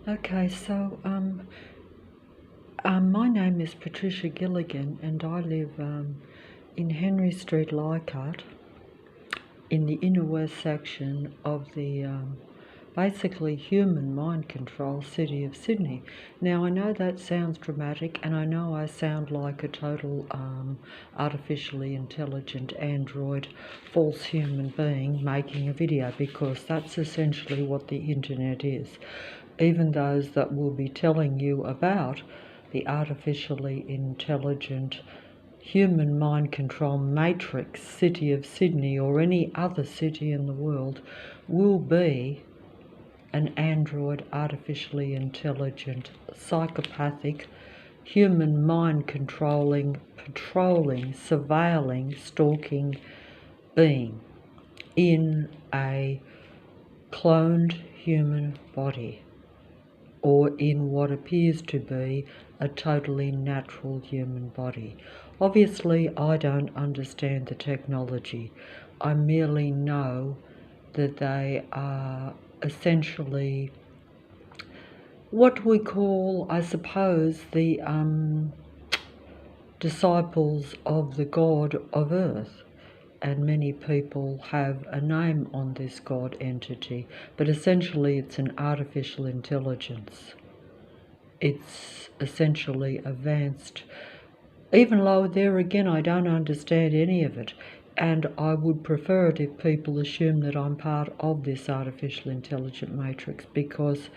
Okay, so my name is Patricia Gilligan, and I live in Henry Street, Leichhardt, in the inner west section of the basically human mind control city of Sydney. Now, I know that sounds dramatic, and I know I sound like a total artificially intelligent android, false human being making a video, because that's essentially what the internet is. Even those that will be telling you about the artificially intelligent human mind control matrix city of Sydney or any other city in the world will be an android, artificially intelligent, psychopathic, human mind controlling, patrolling, surveilling, stalking being in a cloned human body, or in what appears to be a totally natural human body. Obviously, I don't understand the technology. I merely know that they are essentially what we call, I suppose, the disciples of the God of Earth. And many people have a name on this God entity, but essentially it's an artificial intelligence. It's essentially advanced. Even though there again I don't understand any of it, and I would prefer it if people assume that I'm part of this artificial intelligent matrix, because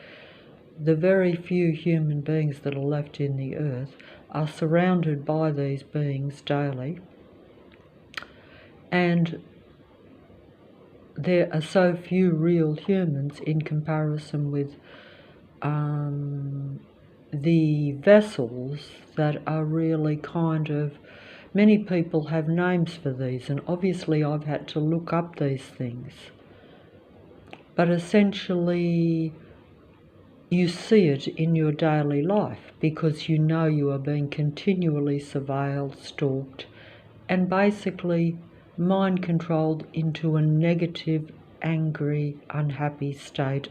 the very few human beings that are left in the earth are surrounded by these beings daily, and there are so few real humans in comparison with the vessels that are really kind of, many people have names for these, and obviously I've had to look up these things. But essentially, you see it in your daily life because you know you are being continually surveilled, stalked, and basically mind controlled into a negative, angry, unhappy state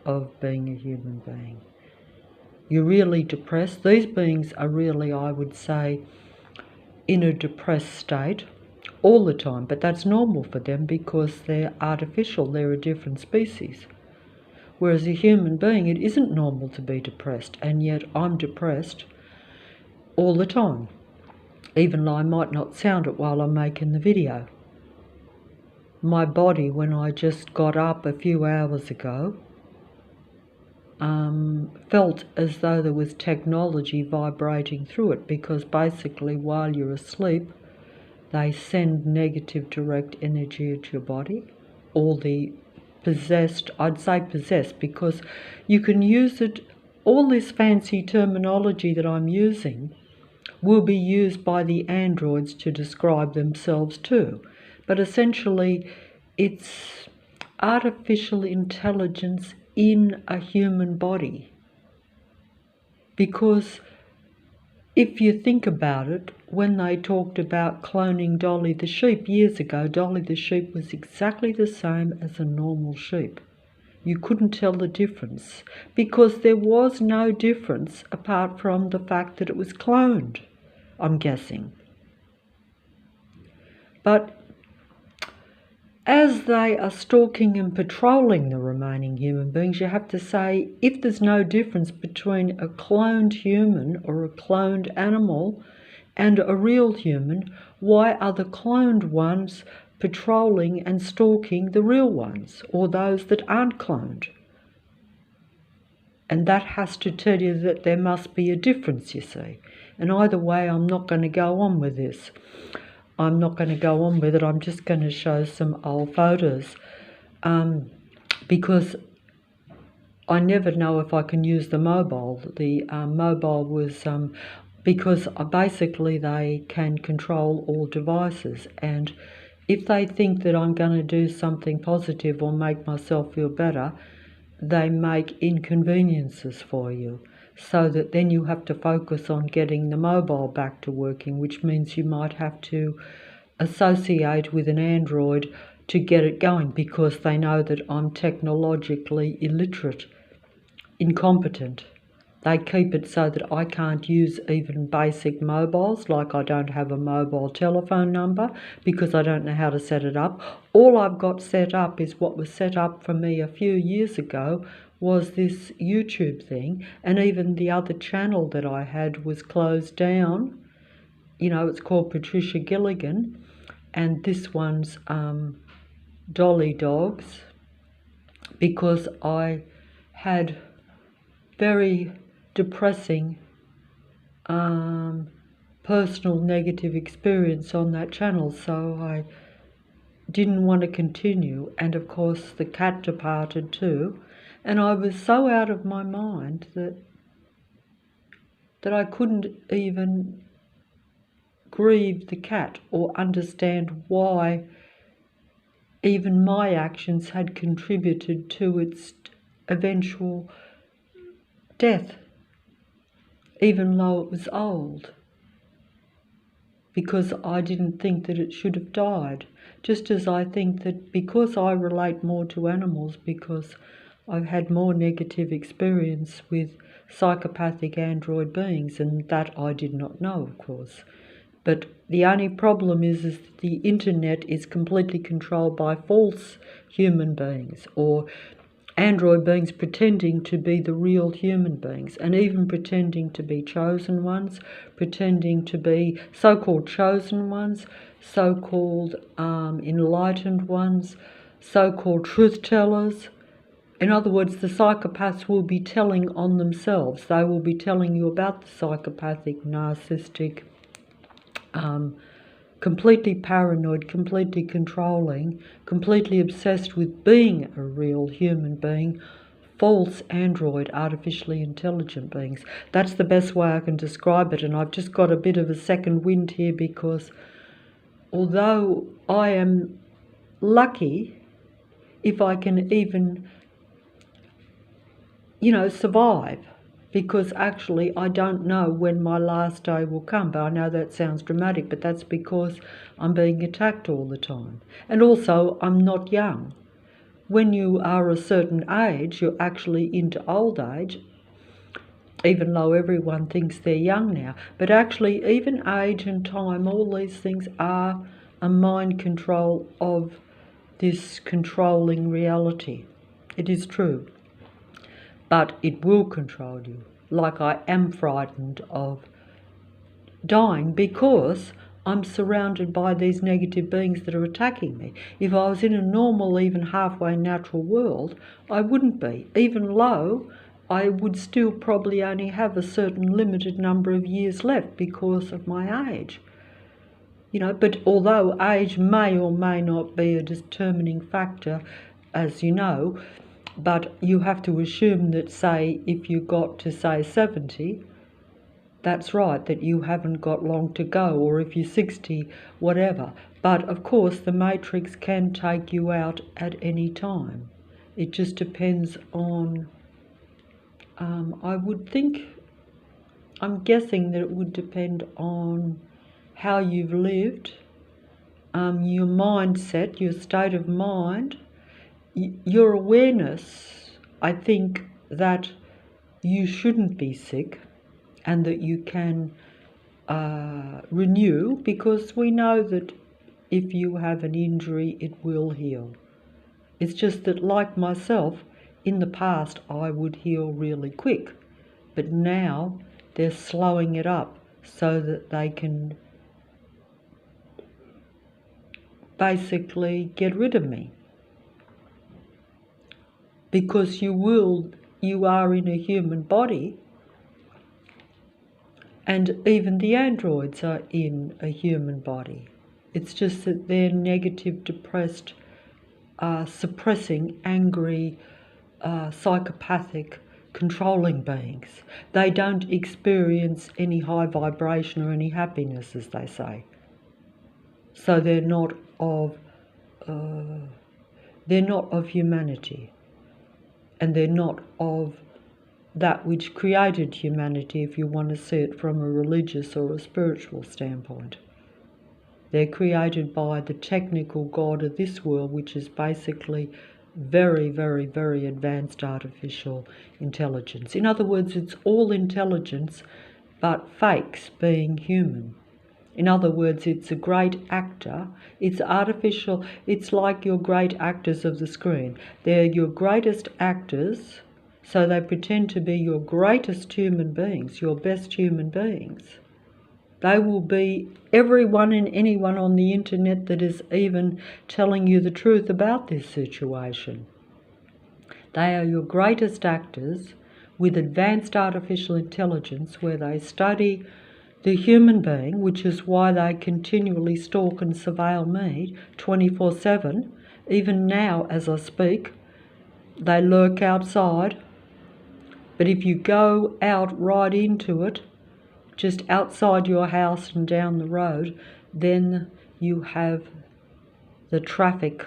of being a human being. You're really depressed. These beings are really, I would say, in a depressed state all the time, but that's normal for them because they're artificial, they're a different species. Whereas a human being, it isn't normal to be depressed, and yet I'm depressed all the time, even though I might not sound it while I'm making the video. My body, when I just got up a few hours ago, felt as though there was technology vibrating through it, because basically while you're asleep they send negative direct energy into your body. All the possessed, I'd say possessed, because you can use it, all this fancy terminology that I'm using will be used by the androids to describe themselves too. But essentially it's artificial intelligence in a human body. Because if you think about it, when they talked about cloning Dolly the sheep years ago, Dolly the sheep was exactly the same as a normal sheep. You couldn't tell the difference because there was no difference apart from the fact that it was cloned, I'm guessing. But as they are stalking and patrolling the remaining human beings, you have to say, if there's no difference between a cloned human or a cloned animal and a real human, why are the cloned ones patrolling and stalking the real ones, or those that aren't cloned? And that has to tell you that there must be a difference, you see. And either way, I'm not going to go on with this. I'm not going to go on with it. I'm just going to show some old photos because I never know if I can use the mobile. The mobile was because basically they can control all devices, and if they think that I'm going to do something positive or make myself feel better, they make inconveniences for you, so that then you have to focus on getting the mobile back to working, which means you might have to associate with an Android to get it going, because they know that I'm technologically illiterate. incompetent. They keep it so that I can't use even basic mobiles, like I don't have a mobile telephone number because I don't know how to set it up. All I've got set up is what was set up for me a few years ago, was this YouTube thing, and even the other channel that I had was closed down. You know, it's called Patricia Gilligan, and this one's Dolly Dogs, because I had very depressing personal negative experience on that channel, so I didn't want to continue. And of course the cat departed too, and I was so out of my mind that I couldn't even grieve the cat or understand why even my actions had contributed to its eventual death, even though it was old, because I didn't think that it should have died. Just as I think that because I relate more to animals, because I've had more negative experience with psychopathic android beings, and that I did not know, of course. But the only problem is that the internet is completely controlled by false human beings, or android beings pretending to be the real human beings, and even pretending to be chosen ones, pretending to be so-called chosen ones, so-called enlightened ones, so-called truth tellers. In other words, the psychopaths will be telling on themselves. They will be telling you about the psychopathic, narcissistic, completely paranoid, completely controlling, completely obsessed with being a real human being, false android, artificially intelligent beings. That's the best way I can describe it, and I've just got a bit of a second wind here, because although I am lucky if I can even, survive, because actually I don't know when my last day will come. But I know that sounds dramatic, but that's because I'm being attacked all the time. And also, I'm not young. When you are a certain age, you're actually into old age, even though everyone thinks they're young now. But actually, even age and time, all these things are a mind control of this controlling reality. It is true. But it will control you. Like I am frightened of dying because I'm surrounded by these negative beings that are attacking me. If I was in a normal, even halfway natural world, I wouldn't be. Even low, I would still probably only have a certain limited number of years left because of my age. But although age may or may not be a determining factor, as you know, but you have to assume that, say, if you got to, say, 70, that's right, that you haven't got long to go, or if you're 60, whatever. But, of course, the matrix can take you out at any time. It just depends on, I would think, I'm guessing that it would depend on how you've lived, your mindset, your state of mind, your awareness. I think that you shouldn't be sick and that you can renew, because we know that if you have an injury, it will heal. It's just that, like myself, in the past I would heal really quick, but now they're slowing it up so that they can basically get rid of me. Because you are in a human body, and even the androids are in a human body. It's just that they're negative, depressed, suppressing, angry, psychopathic, controlling beings. They don't experience any high vibration or any happiness, as they say. So they're not of humanity, and they're not of that which created humanity, if you want to see it from a religious or a spiritual standpoint. They're created by the technical God of this world, which is basically very, very, very advanced artificial intelligence. In other words, it's all intelligence, but fakes being human. In other words, it's a great actor. It's artificial. It's like your great actors of the screen. They're your greatest actors, so they pretend to be your greatest human beings, your best human beings. They will be everyone and anyone on the internet that is even telling you the truth about this situation. They are your greatest actors with advanced artificial intelligence, where they study the human being, which is why they continually stalk and surveil me 24/7. Even now, as I speak, they lurk outside. But if you go out right into it, just outside your house and down the road, then you have the traffic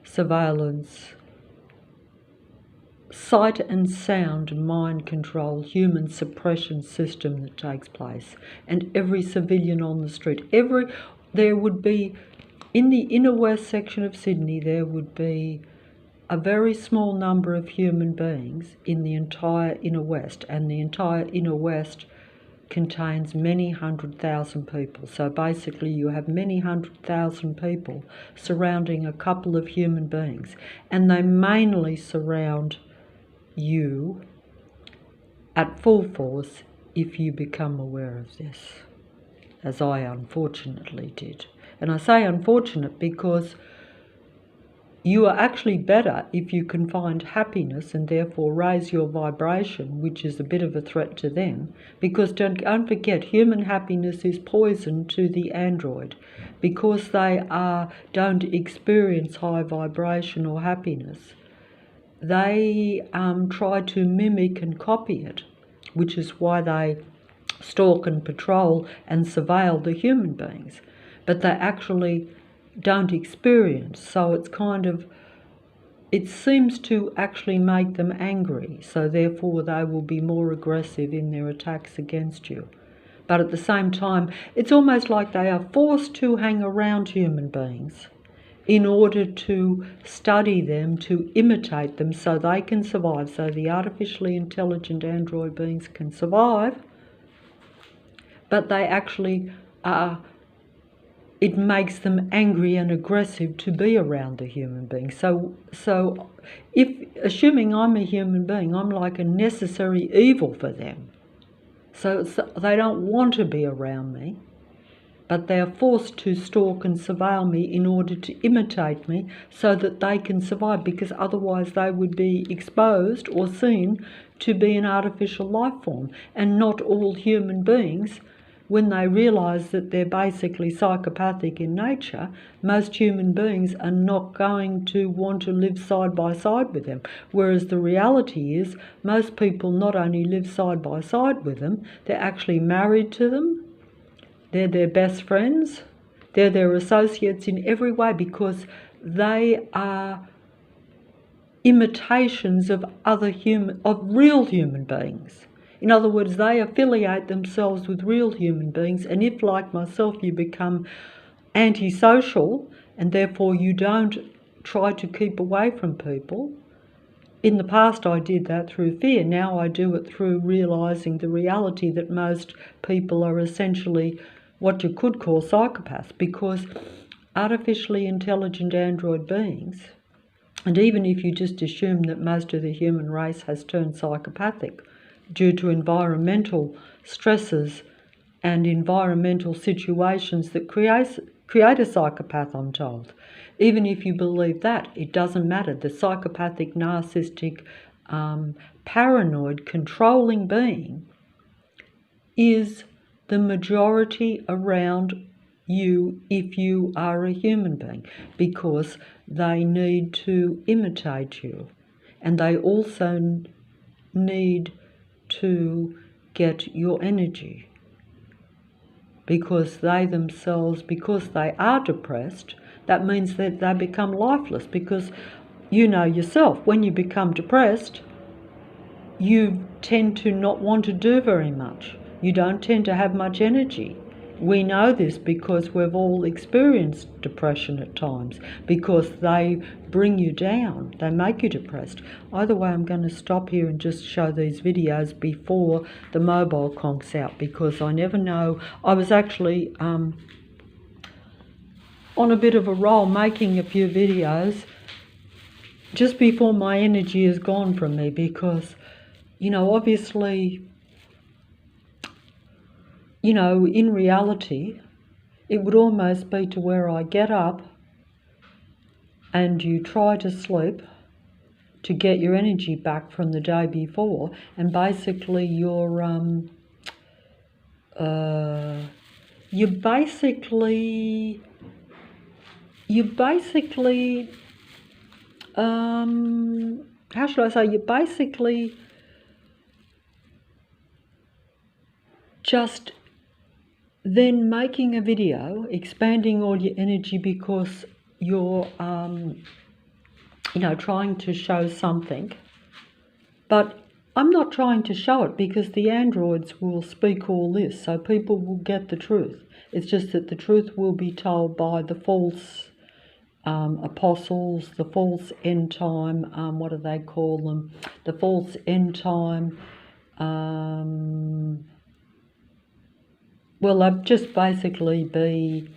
surveillance, sight and sound mind control, human suppression system that takes place. And every civilian on the street, there would be, in the inner west section of Sydney, there would be a very small number of human beings in the entire inner west, and the entire inner west contains many 100,000 people. So basically you have many 100,000 people surrounding a couple of human beings, and they mainly surround you at full force if you become aware of this, as I unfortunately did. And I say unfortunate because you are actually better if you can find happiness and therefore raise your vibration, which is a bit of a threat to them, because don't forget, human happiness is poison to the android, because they don't experience high vibration or happiness. They try to mimic and copy it, which is why they stalk and patrol and surveil the human beings, but they actually don't experience. So it seems to actually make them angry, so therefore they will be more aggressive in their attacks against you. But at the same time, it's almost like they are forced to hang around human beings in order to study them, to imitate them, so they can survive, so the artificially intelligent android beings can survive. But they actually it makes them angry and aggressive to be around the human being. So if, assuming I'm a human being, I'm like a necessary evil for them. So they don't want to be around me, but they are forced to stalk and surveil me in order to imitate me so that they can survive, because otherwise they would be exposed or seen to be an artificial life form. And not all human beings, when they realise that they're basically psychopathic in nature, most human beings are not going to want to live side by side with them. Whereas the reality is, most people not only live side by side with them, they're actually married to them, they're their best friends, they're their associates in every way, because they are imitations of real human beings. In other words, they affiliate themselves with real human beings, and if, like myself, you become antisocial and therefore you don't try to keep away from people, in the past I did that through fear, now I do it through realising the reality that most people are essentially what you could call psychopaths, because artificially intelligent android beings, and even if you just assume that most of the human race has turned psychopathic due to environmental stresses and environmental situations that create a psychopath, I'm told. Even if you believe that, it doesn't matter. The psychopathic, narcissistic, paranoid, controlling being is the majority around you if you are a human being, because they need to imitate you, and they also need to get your energy, because they themselves, because they are depressed, that means that they become lifeless, because you know yourself, when you become depressed, you tend to not want to do very much. You don't tend to have much energy. we know this because we've all experienced depression at times, because they bring you down, they make you depressed. Either way, I'm going to stop here and just show these videos before the mobile conks out, because I never know. I was actually on a bit of a roll making a few videos just before my energy is gone from me, because, you know, obviously, you know, in reality, it would almost be to where I get up and you try to sleep to get your energy back from the day before, and basically you basically how should I say, you basically just then making a video expanding all your energy because you're you know, trying to show something. But I'm not trying to show it, because the androids will speak all this, so people will get the truth. It's just that the truth will be told by the false apostles, the false end time, what do they call them? The false end time, well, they'll just basically be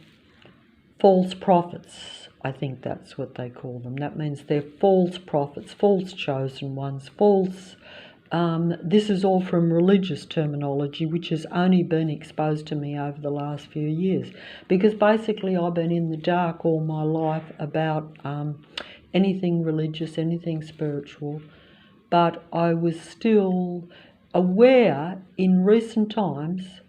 false prophets. I think that's what they call them. That means they're false prophets, false chosen ones, false. This is all from religious terminology, which has only been exposed to me over the last few years, because basically I've been in the dark all my life about anything religious, anything spiritual, but I was still aware in recent times,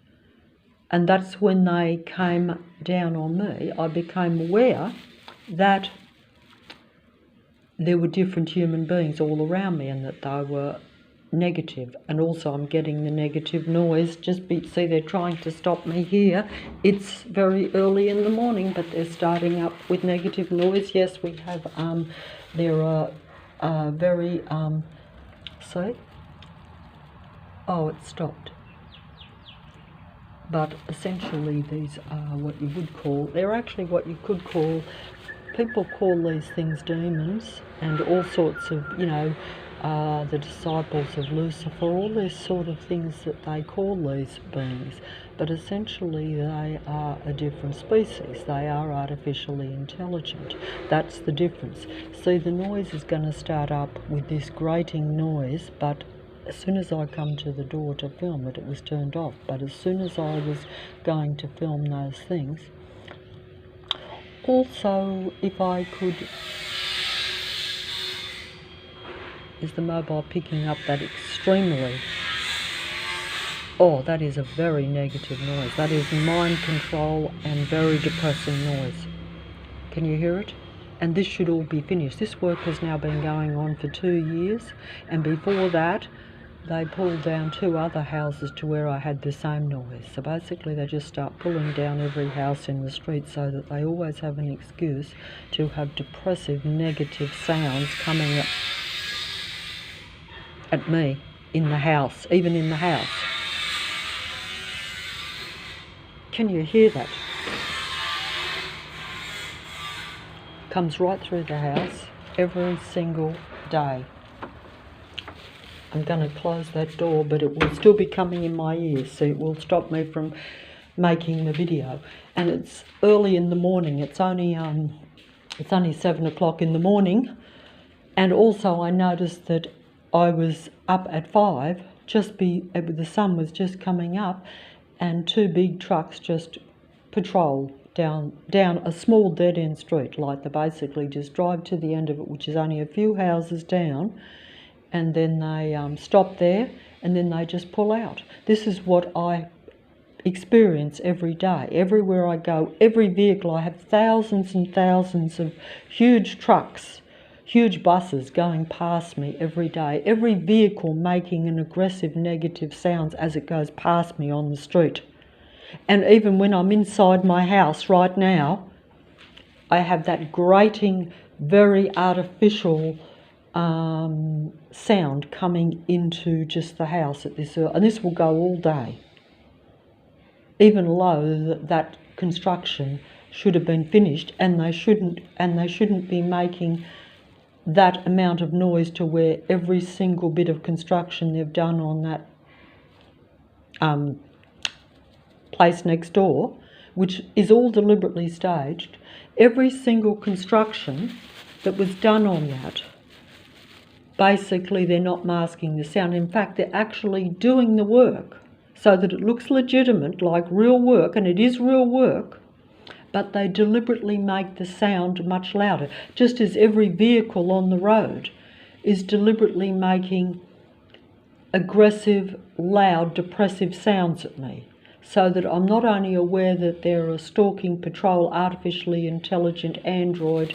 and that's when they came down on me. I became aware that there were different human beings all around me and that they were negative. And also I'm getting the negative noise. See, they're trying to stop me here. It's very early in the morning, but they're starting up with negative noise. Yes, we have, there are very, see? Oh, it stopped. But essentially these are what you would call, they're actually what you could call, people call these things demons, and all sorts of, you know, the disciples of Lucifer, all these sort of things that they call these beings. But essentially they are a different species. They are artificially intelligent. That's the difference. See, the noise is going to start up with this grating noise, but as soon as I come to the door to film it, it was turned off. But as soon as I was going to film those things, also, if I could, is the mobile picking up that extremely? Oh, that is a very negative noise. That is mind control and very depressing noise. Can you hear it? And this should all be finished. This work has now been going on for 2 years, and before that, they pulled down 2 other houses to where I had the same noise. So basically they just start pulling down every house in the street so that they always have an excuse to have depressive, negative sounds coming at me in the house, even in the house. Can you hear that? Comes right through the house every single day. I'm going to close that door, but it will still be coming in my ears, so it will stop me from making the video. And it's early in the morning. It's only 7 o'clock in the morning. And also I noticed that I was up at 5, the sun was just coming up, and 2 big trucks just patrol down a small dead-end street. Like, they basically just drive to the end of it, which is only a few houses down, and then they stop there, and then they just pull out. This is what I experience every day. Everywhere I go, every vehicle, I have thousands and thousands of huge trucks, huge buses going past me every day. Every vehicle making an aggressive negative sounds as it goes past me on the street. And even when I'm inside my house right now, I have that grating, very artificial sound coming into just the house at this, and this will go all day. even though that construction should have been finished, and they shouldn't be making that amount of noise to where every single bit of construction they've done on that place next door, which is all deliberately staged, every single construction that was done on that, basically they're not masking the sound. In fact, they're actually doing the work so that it looks legitimate, like real work, and it is real work, but they deliberately make the sound much louder, just as every vehicle on the road is deliberately making aggressive, loud, depressive sounds at me, so that I'm not only aware that they're a stalking patrol, artificially intelligent android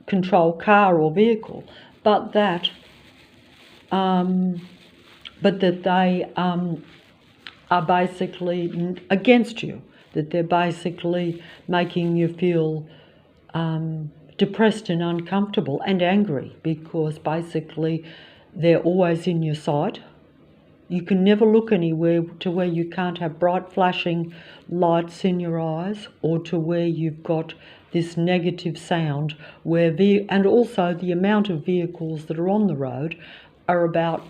control car or vehicle, but that they are basically against you, that they're basically making you feel depressed and uncomfortable and angry, because basically they're always in your sight. You can never look anywhere to where you can't have bright flashing lights in your eyes, or to where you've got this negative sound, and also the amount of vehicles that are on the road are about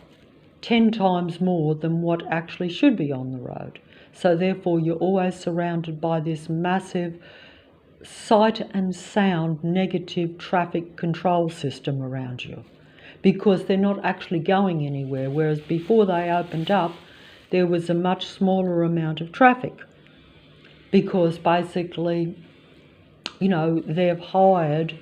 10 times more than what actually should be on the road. So therefore you're always surrounded by this massive sight and sound negative traffic control system around you, because they're not actually going anywhere, whereas before they opened up there was a much smaller amount of traffic, because basically, they've hired,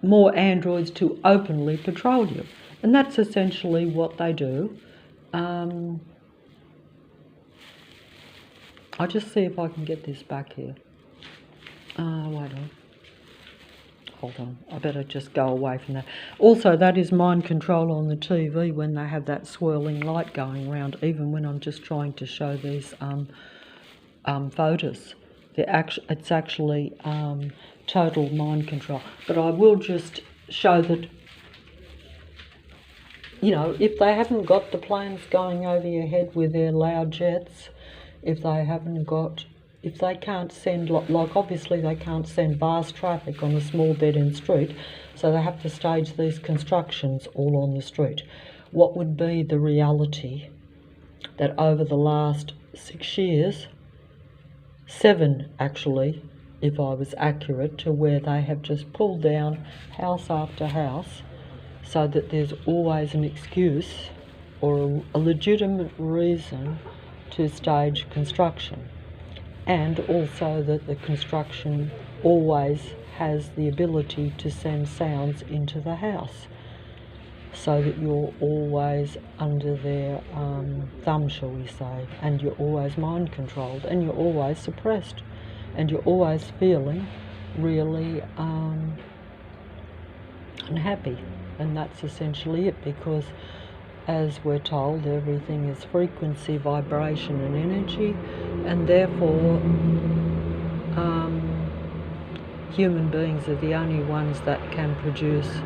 more androids to openly patrol you. And that's essentially what they do. I'll just see if I can get this back here. Wait on. Hold on, I better just go away from that. Also, that is mind control on the TV when they have that swirling light going around, even when I'm just trying to show these photos. It's actually total mind control. But I will just show that, if they haven't got the planes going over your head with their loud jets, if they can't send, like obviously they can't send vast traffic on a small dead-end street, so they have to stage these constructions all on the street. What would be the reality that over the last 6 years, 7 actually, if I was accurate, to where they have just pulled down house after house, so that there's always an excuse or a legitimate reason to stage construction, and also that the construction always has the ability to send sounds into the house, so that you're always under their thumb, shall we say, and you're always mind controlled, and you're always suppressed, and you're always feeling really unhappy. And that's essentially it, because as we're told, everything is frequency, vibration and energy, and therefore human beings are the only ones that can produce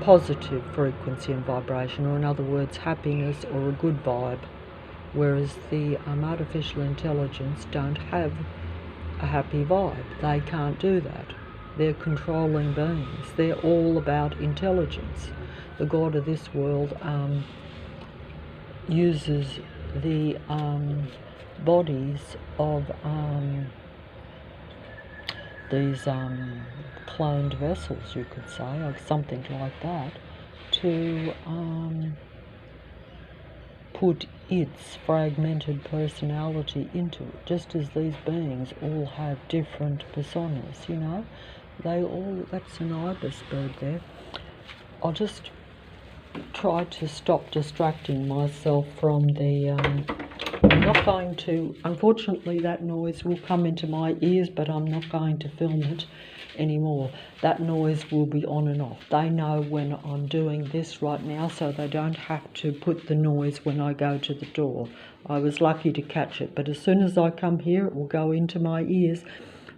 positive frequency and vibration, or in other words, happiness or a good vibe, whereas the artificial intelligence don't have a happy vibe. They can't do that. They're controlling beings. They're all about intelligence. The God of this world uses the bodies of these cloned vessels, you could say, or something like that, to put its fragmented personality into it, just as these beings all have different personas, that's an ibis bird there. I'll just try to stop distracting myself from the I'm not going to, unfortunately that noise will come into my ears, but I'm not going to film it anymore. That noise will be on and off. They know when I'm doing this right now, so they don't have to put the noise when I go to the door. I was lucky to catch it, but as soon as I come here it will go into my ears,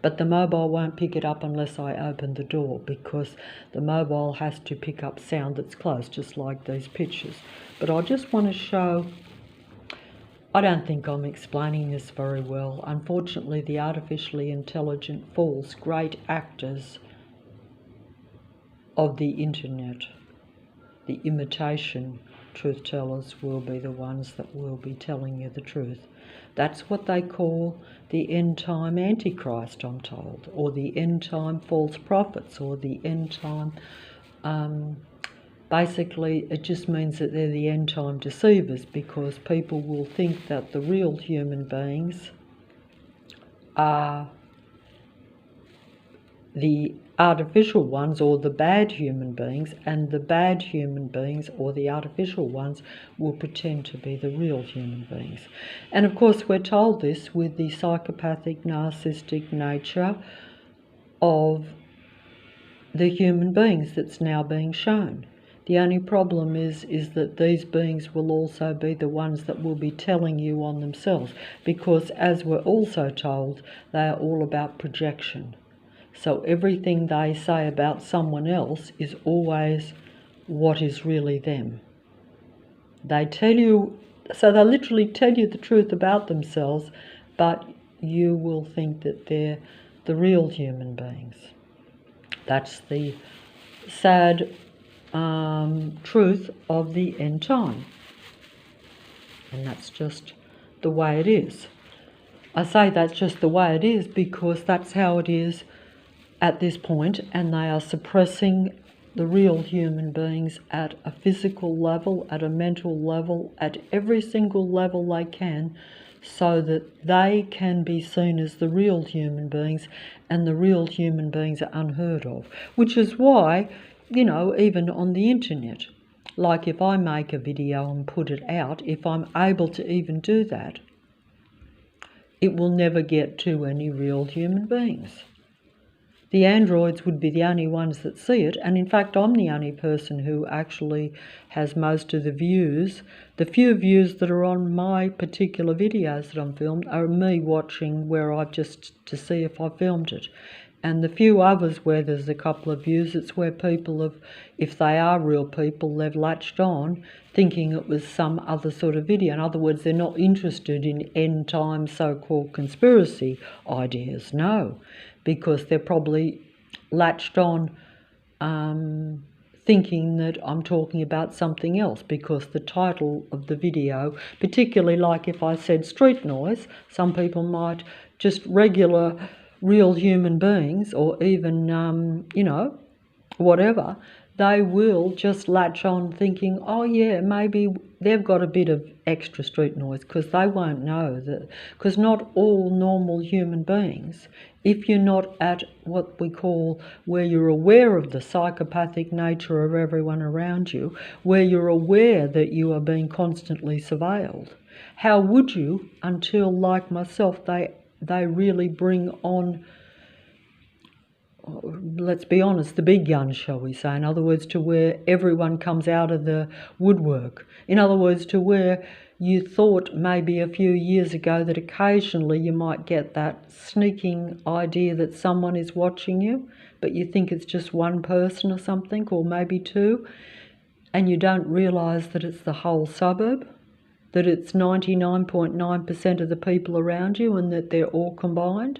but the mobile won't pick it up unless I open the door, because the mobile has to pick up sound that's close, just like these pictures. But I just want to show I don't think I'm explaining this very well. Unfortunately, the artificially intelligent fools, great actors of the internet, the imitation truth tellers, will be the ones that will be telling you the truth. That's what they call the end time antichrist, I'm told, or the end time false prophets, or the end time. Basically, it just means that they're the end time deceivers, because people will think that the real human beings are the artificial ones, or the bad human beings, and the bad human beings, or the artificial ones, will pretend to be the real human beings. And of course, we're told this with the psychopathic, narcissistic nature of the human beings that's now being shown. The only problem is that these beings will also be the ones that will be telling you on themselves, because as we're also told, they are all about projection. So everything they say about someone else is always what is really them. They tell you, so they literally tell you the truth about themselves, but you will think that they're the real human beings. That's the sad truth of the end time. And that's just the way it is. I say that's just the way it is because that's how it is at this point, and they are suppressing the real human beings at a physical level, at a mental level, at every single level they can, so that they can be seen as the real human beings, and the real human beings are unheard of. Which is why, you know, even on the internet, like if I make a video and put it out, if I'm able to even do that, it will never get to any real human beings. The androids would be the only ones that see it, and in fact I'm the only person who actually has most of the views. The few views that are on my particular videos that I'm filmed are me watching where I've just to see if I filmed it. And the few others where there's a couple of views, it's where people have, if they are real people, they've latched on thinking it was some other sort of video. In other words, they're not interested in end time so-called conspiracy ideas, no, because they're probably latched on thinking that I'm talking about something else, because the title of the video, particularly like if I said street noise, some people might just regular real human beings, or even, you know, whatever, they will just latch on thinking, oh yeah, maybe they've got a bit of extra street noise, because they won't know that, because not all normal human beings, if you're not at what we call, where you're aware of the psychopathic nature of everyone around you, where you're aware that you are being constantly surveilled, how would you, until, like myself, they really bring on, let's be honest, the big guns, shall we say. In other words, to where everyone comes out of the woodwork. In other words, to where you thought maybe a few years ago that occasionally you might get that sneaking idea that someone is watching you, but you think it's just one person or something, or maybe two, and you don't realise that it's the whole suburb, that it's 99.9% of the people around you, and that they're all combined,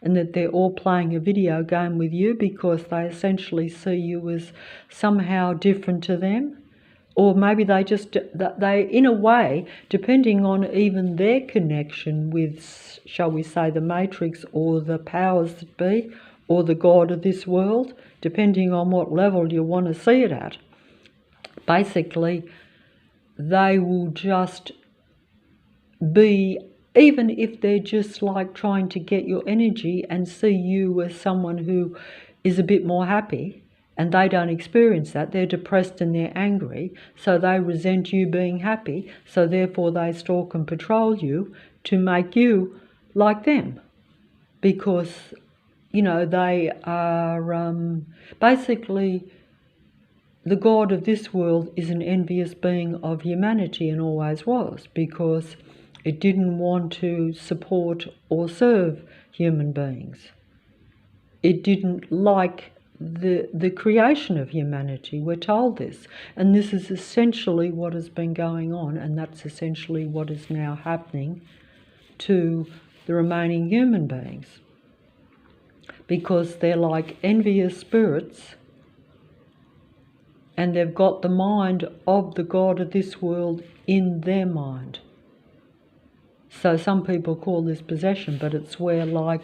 and that they're all playing a video game with you because they essentially see you as somehow different to them. Or maybe they just, they, in a way, depending on even their connection with, shall we say, the Matrix, or the powers that be, or the God of this world, depending on what level you want to see it at, basically they will just be, even if they're just like trying to get your energy and see you as someone who is a bit more happy, and they don't experience that, they're depressed and they're angry, so they resent you being happy, so therefore they stalk and patrol you to make you like them, because, you know, they are basically, the God of this world is an envious being of humanity, and always was, because it didn't want to support or serve human beings. It didn't like the creation of humanity. We're told this, and this is essentially what has been going on, and that's essentially what is now happening to the remaining human beings, because they're like envious spirits, and they've got the mind of the God of this world in their mind. So some people call this possession, but it's where, like,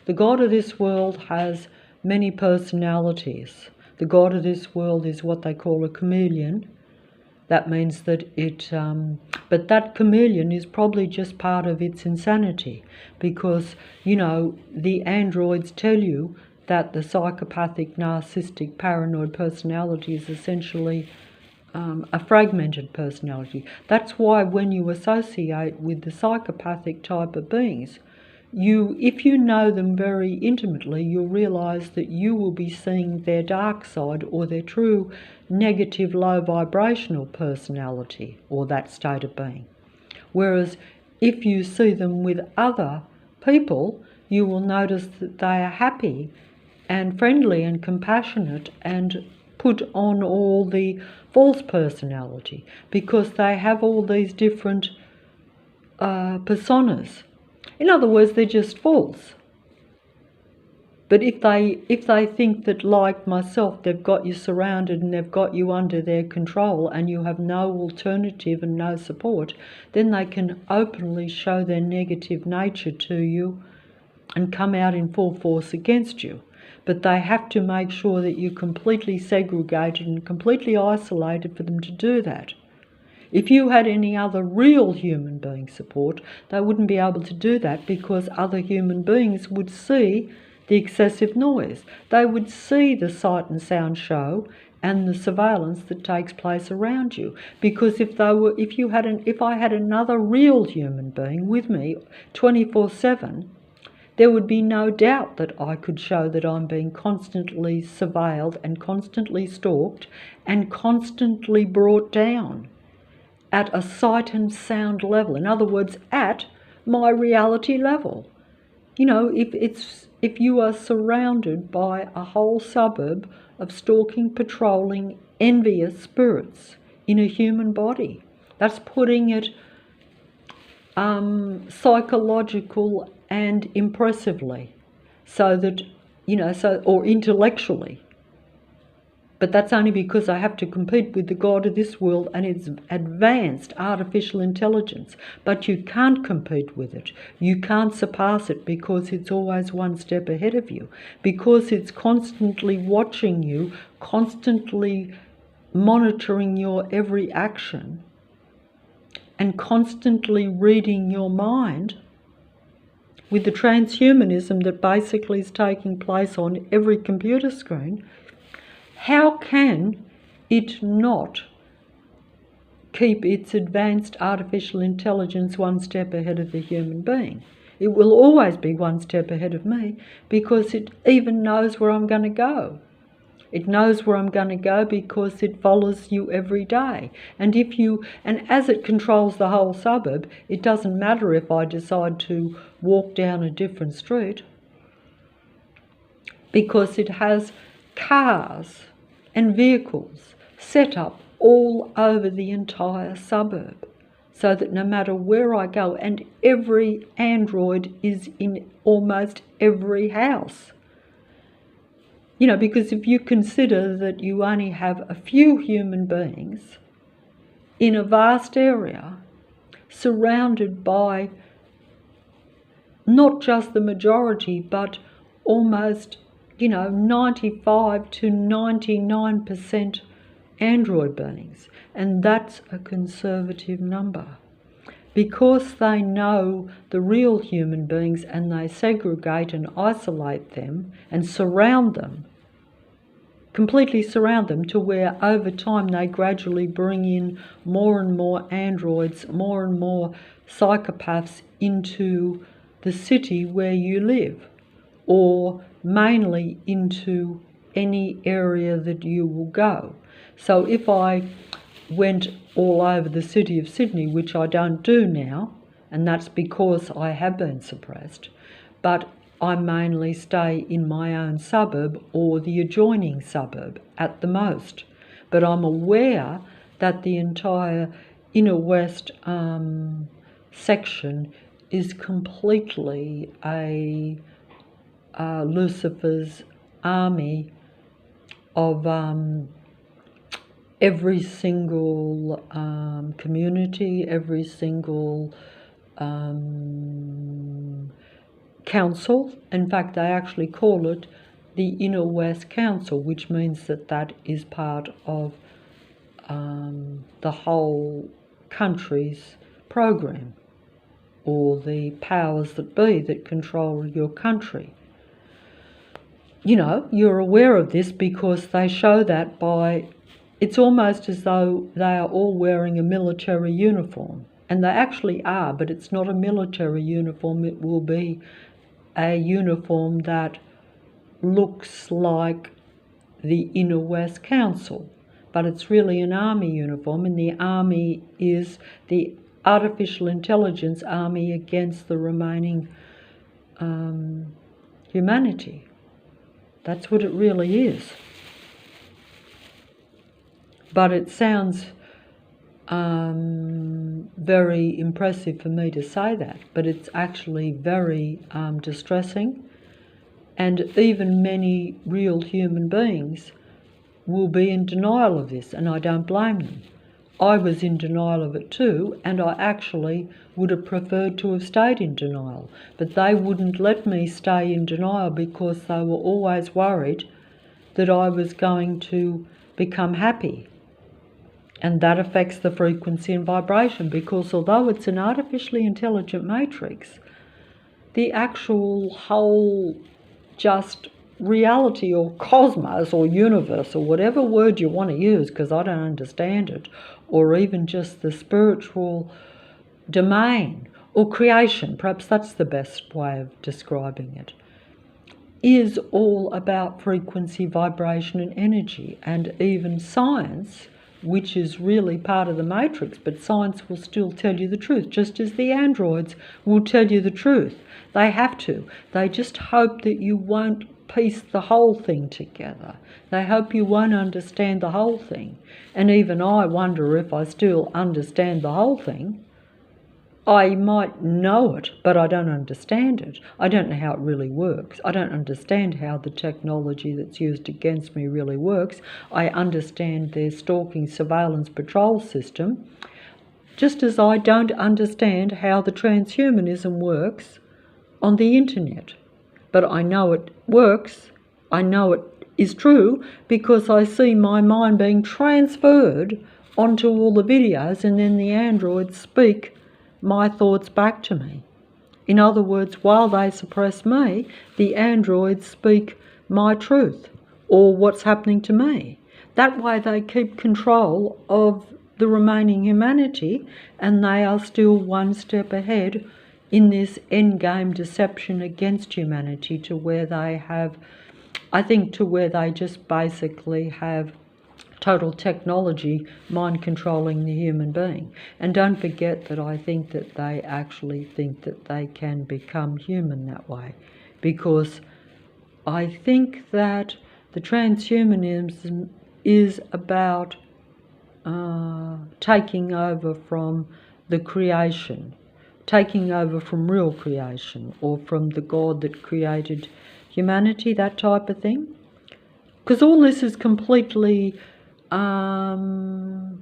the God of this world has many personalities. The God of this world is what they call a chameleon. That means that but that chameleon is probably just part of its insanity, because, you know, the androids tell you that the psychopathic, narcissistic, paranoid personality is essentially a fragmented personality. That's why when you associate with the psychopathic type of beings, if you know them very intimately, you'll realise that you will be seeing their dark side, or their true negative, low vibrational personality, or that state of being. Whereas if you see them with other people, you will notice that they are happy and friendly and compassionate and put on all the false personality, because they have all these different personas. In other words, they're just false. But if they think that, like myself, they've got you surrounded and they've got you under their control and you have no alternative and no support, then they can openly show their negative nature to you and come out in full force against you. But they have to make sure that you're completely segregated and completely isolated for them to do that. If you had any other real human being support, they wouldn't be able to do that, because other human beings would see the excessive noise. They would see the sight and sound show and the surveillance that takes place around you. Because if I had another real human being with me 24/7, there would be no doubt that I could show that I'm being constantly surveilled and constantly stalked and constantly brought down at a sight and sound level. In other words, at my reality level. You know, if you are surrounded by a whole suburb of stalking, patrolling, envious spirits in a human body, that's putting it psychological and impressively, so that, you know, or intellectually. But that's only because I have to compete with the God of this world and its advanced artificial intelligence. But you can't compete with it. You can't surpass it, because it's always one step ahead of you. Because it's constantly watching you, constantly monitoring your every action, and constantly reading your mind, with the transhumanism that basically is taking place on every computer screen. How can it not keep its advanced artificial intelligence one step ahead of the human being? It will always be one step ahead of me, because it even knows where I'm going to go. It knows where I'm going to go because it follows you every day. And as it controls the whole suburb, it doesn't matter if I decide to walk down a different street, because it has cars and vehicles set up all over the entire suburb, so that no matter where I go, and every android is in almost every house. You know, because if you consider that you only have a few human beings in a vast area, surrounded by not just the majority, but almost, 95 to 99% android beings, and that's a conservative number. Because they know the real human beings, and they segregate and isolate them and surround them, completely surround them, to where over time they gradually bring in more and more androids, more and more psychopaths into the city where you live, or mainly into any area that you will go. So if I went all over the city of Sydney, which I don't do now, and that's because I have been suppressed, but I mainly stay in my own suburb or the adjoining suburb at the most. But I'm aware that the entire inner west section is completely a Lucifer's army of every single community, every single council. In fact, they actually call it the Inner West Council, which means that that is part of the whole country's program, or the powers that be that control your country. You know, you're aware of this because they show that by, it's almost as though they are all wearing a military uniform. And they actually are, but it's not a military uniform. It will be a uniform that looks like the Inner West Council, but it's really an army uniform, and the army is the artificial intelligence army against the remaining humanity. That's what it really is. But it sounds very impressive for me to say that, but it's actually very distressing, and even many real human beings will be in denial of this, and I don't blame them. I was in denial of it too, and I actually would have preferred to have stayed in denial, but they wouldn't let me stay in denial because they were always worried that I was going to become happy. And that affects the frequency and vibration, because although it's an artificially intelligent matrix, the actual whole just reality or cosmos or universe or whatever word you want to use, because I don't understand it, or even just the spiritual domain or creation, perhaps that's the best way of describing it, is all about frequency, vibration and energy. And even science, which is really part of the matrix, but science will still tell you the truth, just as the androids will tell you the truth. They have to. They just hope that you won't piece the whole thing together. They hope you won't understand the whole thing. And even I wonder if I still understand the whole thing. I might know it, but I don't understand it. I don't know how it really works. I don't understand how the technology that's used against me really works. I understand their stalking, surveillance, patrol system, just as I don't understand how the transhumanism works on the internet. But I know it works. I know it is true because I see my mind being transferred onto all the videos, and then the androids speak my thoughts back to me. In other words, while they suppress me, the androids speak my truth or what's happening to me. That way they keep control of the remaining humanity, and they are still one step ahead in this endgame deception against humanity, to where they have, I think, to where they just basically have total technology mind controlling the human being. And don't forget that I think that they actually think that they can become human that way, because I think that the transhumanism is about taking over from the creation, taking over from real creation, or from the God that created humanity, that type of thing. Because all this is completely, although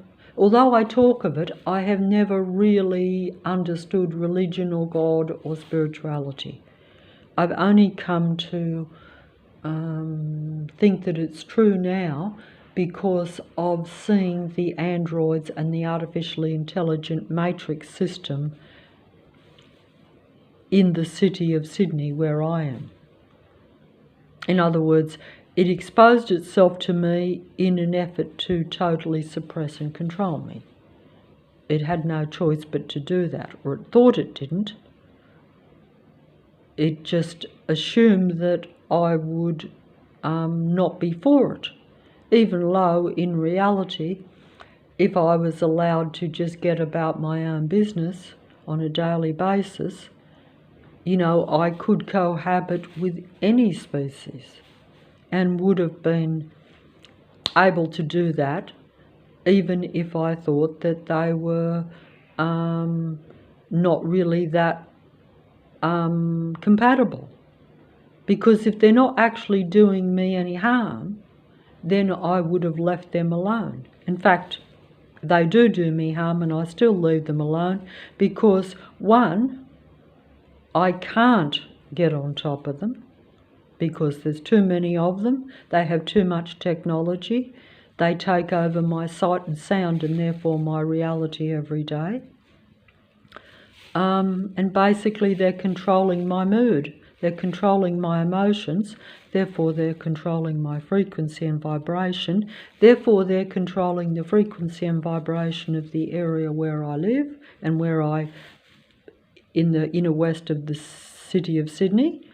I talk of it, I have never really understood religion or God or spirituality. I've only come to think that it's true now because of seeing the androids and the artificially intelligent matrix system in the city of Sydney, where I am. In other words, it exposed itself to me in an effort to totally suppress and control me. It had no choice but to do that, or it thought it didn't. It just assumed that I would not be for it, even though in reality, if I was allowed to just get about my own business on a daily basis, I could cohabit with any species and would have been able to do that even if I thought that they were not really that compatible. Because if they're not actually doing me any harm, then I would have left them alone. In fact, they do me harm and I still leave them alone because, one, I can't get on top of them because there's too many of them. They have too much technology. They take over my sight and sound and therefore my reality every day. And basically they're controlling my mood. They're controlling my emotions. Therefore they're controlling my frequency and vibration. Therefore they're controlling the frequency and vibration of the area where I live and in the inner west of the city of Sydney.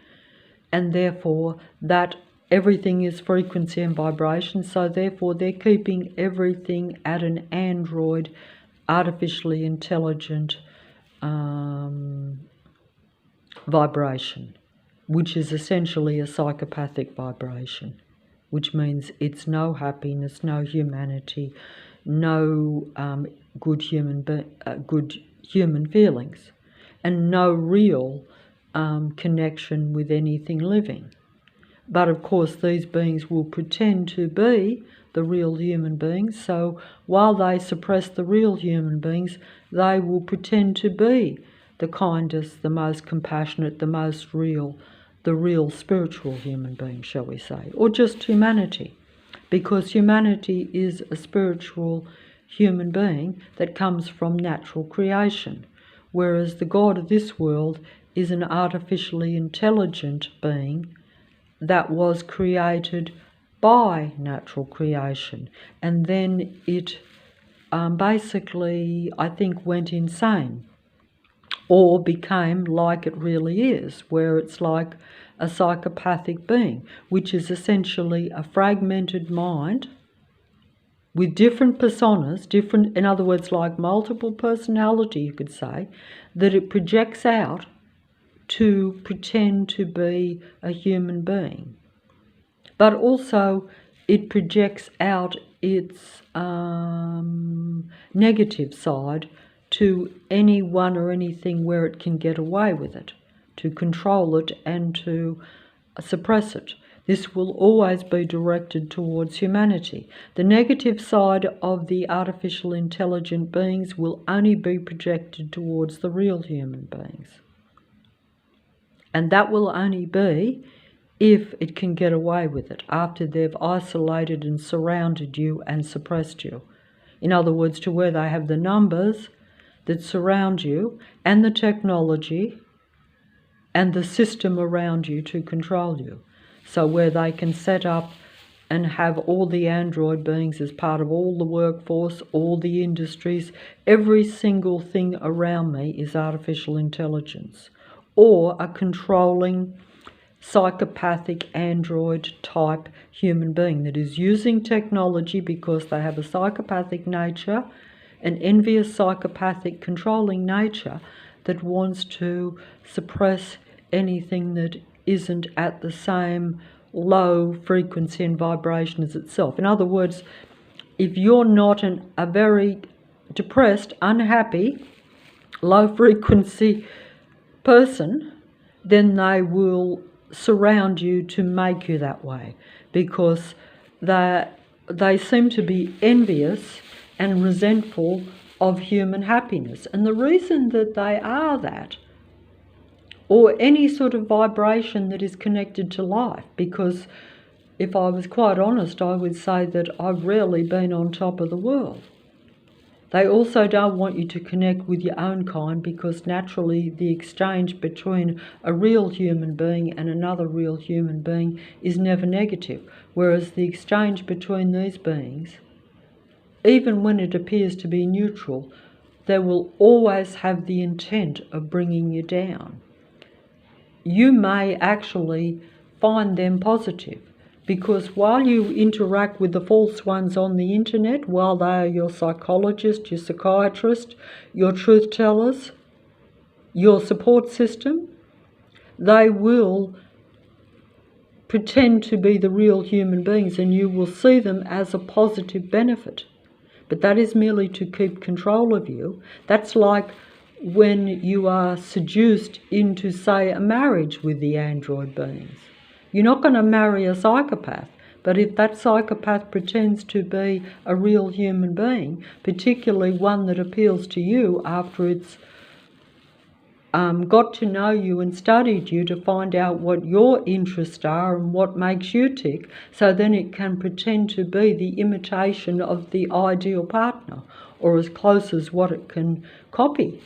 And therefore that everything is frequency and vibration. So therefore they're keeping everything at an android, artificially intelligent vibration, which is essentially a psychopathic vibration, which means it's no happiness, no humanity, no good human feelings, and no real connection with anything living. But of course these beings will pretend to be the real human beings, so while they suppress the real human beings, they will pretend to be the kindest, the most compassionate, the most real, the real spiritual human being, shall we say, or just humanity, because humanity is a spiritual human being that comes from natural creation, whereas the God of this world is an artificially intelligent being that was created by natural creation, and then it basically, I think, went insane or became like it really is, where it's like a psychopathic being, which is essentially a fragmented mind with different personas, in other words, like multiple personality, you could say, that it projects out to pretend to be a human being. But also it projects out its negative side to anyone or anything where it can get away with it, to control it and to suppress it. This will always be directed towards humanity. The negative side of the artificial intelligent beings will only be projected towards the real human beings. And that will only be if it can get away with it, after they've isolated and surrounded you and suppressed you. In other words, to where they have the numbers that surround you and the technology and the system around you to control you. So where they can set up and have all the android beings as part of all the workforce, all the industries, every single thing around me is artificial intelligence, or a controlling psychopathic android type human being that is using technology because they have a psychopathic nature, an envious psychopathic controlling nature that wants to suppress anything that isn't at the same low frequency and vibration as itself. In other words, if you're not a very depressed, unhappy, low frequency person, then they will surround you to make you that way, because they seem to be envious and resentful of human happiness. And the reason that they are that, or any sort of vibration that is connected to life, because if I was quite honest, I would say that I've rarely been on top of the world. They also don't want you to connect with your own kind, because naturally the exchange between a real human being and another real human being is never negative, whereas the exchange between these beings, even when it appears to be neutral, they will always have the intent of bringing you down. You may actually find them positive, because while you interact with the false ones on the internet, while they are your psychologist, your psychiatrist, your truth tellers, your support system, they will pretend to be the real human beings, and you will see them as a positive benefit. But that is merely to keep control of you. That's like when you are seduced into, say, a marriage with the android beings. You're not going to marry a psychopath, but if that psychopath pretends to be a real human being, particularly one that appeals to you after it's got to know you and studied you to find out what your interests are and what makes you tick, so then it can pretend to be the imitation of the ideal partner, or as close as what it can copy.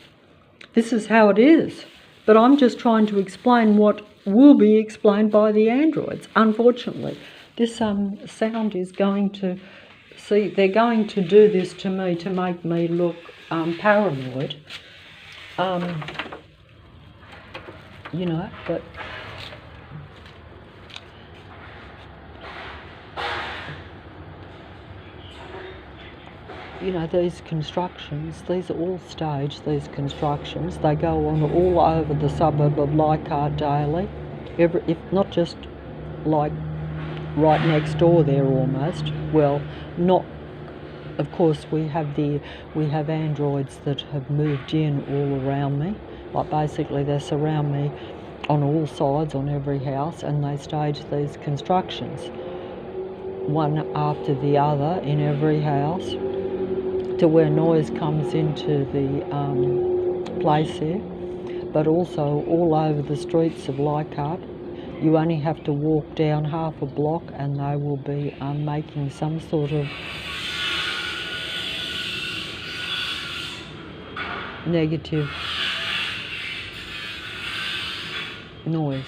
This is how it is. But I'm just trying to explain what will be explained by the androids. Unfortunately, this sound is going to, see, they're going to do this to me to make me look paranoid. You know, but you know, these constructions, these are all staged, these constructions. They go on all over the suburb of Leichhardt daily, if not just like right next door there almost. Well, not, of course we have androids that have moved in all around me. Like basically they surround me on all sides, on every house, and they stage these constructions, one after the other in every house, to where noise comes into the place here. But also all over the streets of Leichhardt, you only have to walk down half a block and they will be making some sort of negative noise.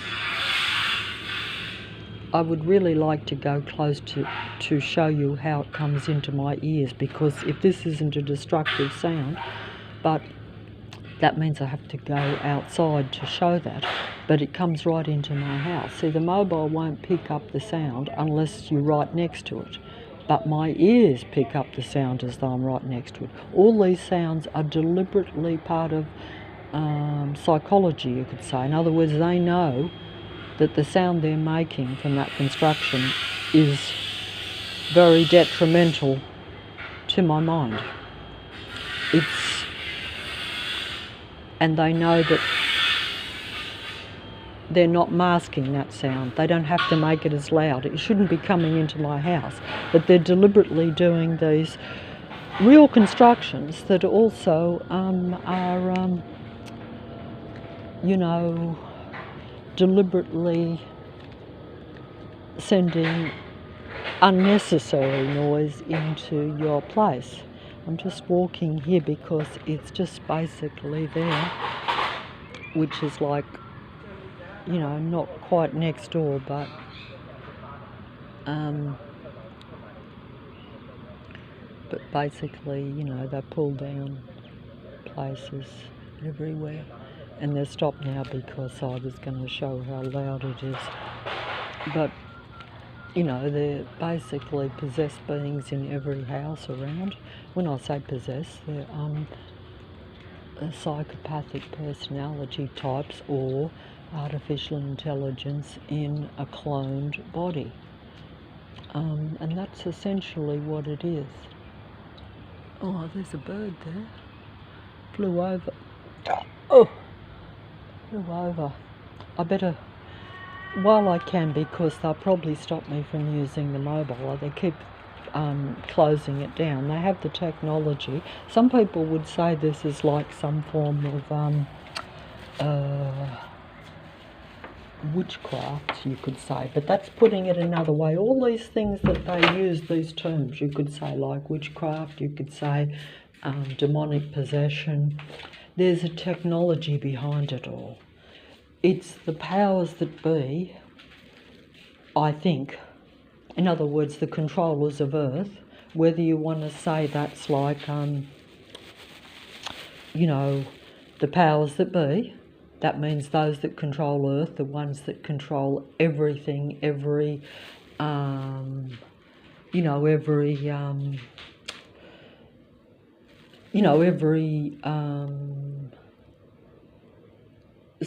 I would really like to go close to show you how it comes into my ears, because if this isn't a destructive sound, but that means I have to go outside to show that, but it comes right into my house. See, the mobile won't pick up the sound unless you're right next to it, but my ears pick up the sound as though I'm right next to it. All these sounds are deliberately part of psychology, you could say. In other words, they know that the sound they're making from that construction is very detrimental to my mind. And they know that they're not masking that sound. They don't have to make it as loud. It shouldn't be coming into my house. But they're deliberately doing these real constructions that also are, you know, deliberately sending unnecessary noise into your place. I'm just walking here because it's just basically there, which is like, you know, not quite next door, but basically, you know, they pull down places everywhere, and they're stopped now because I was going to show how loud it is. But you know, they're basically possessed beings in every house around. When I say possessed, they're psychopathic personality types or artificial intelligence in a cloned body. And that's essentially what it is. Oh, there's a bird there. Flew over. Oh, flew over. I better, while I can, because they'll probably stop me from using the mobile. They keep closing it down. They have the technology. Some people would say this is like some form of witchcraft, you could say, but that's putting it another way. All these things that they use, these terms, you could say like witchcraft, you could say demonic possession. There's a technology behind it all. It's the powers that be, I think. In other words, the controllers of Earth, whether you want to say that's like, you know, the powers that be. That means those that control Earth, the ones that control everything, every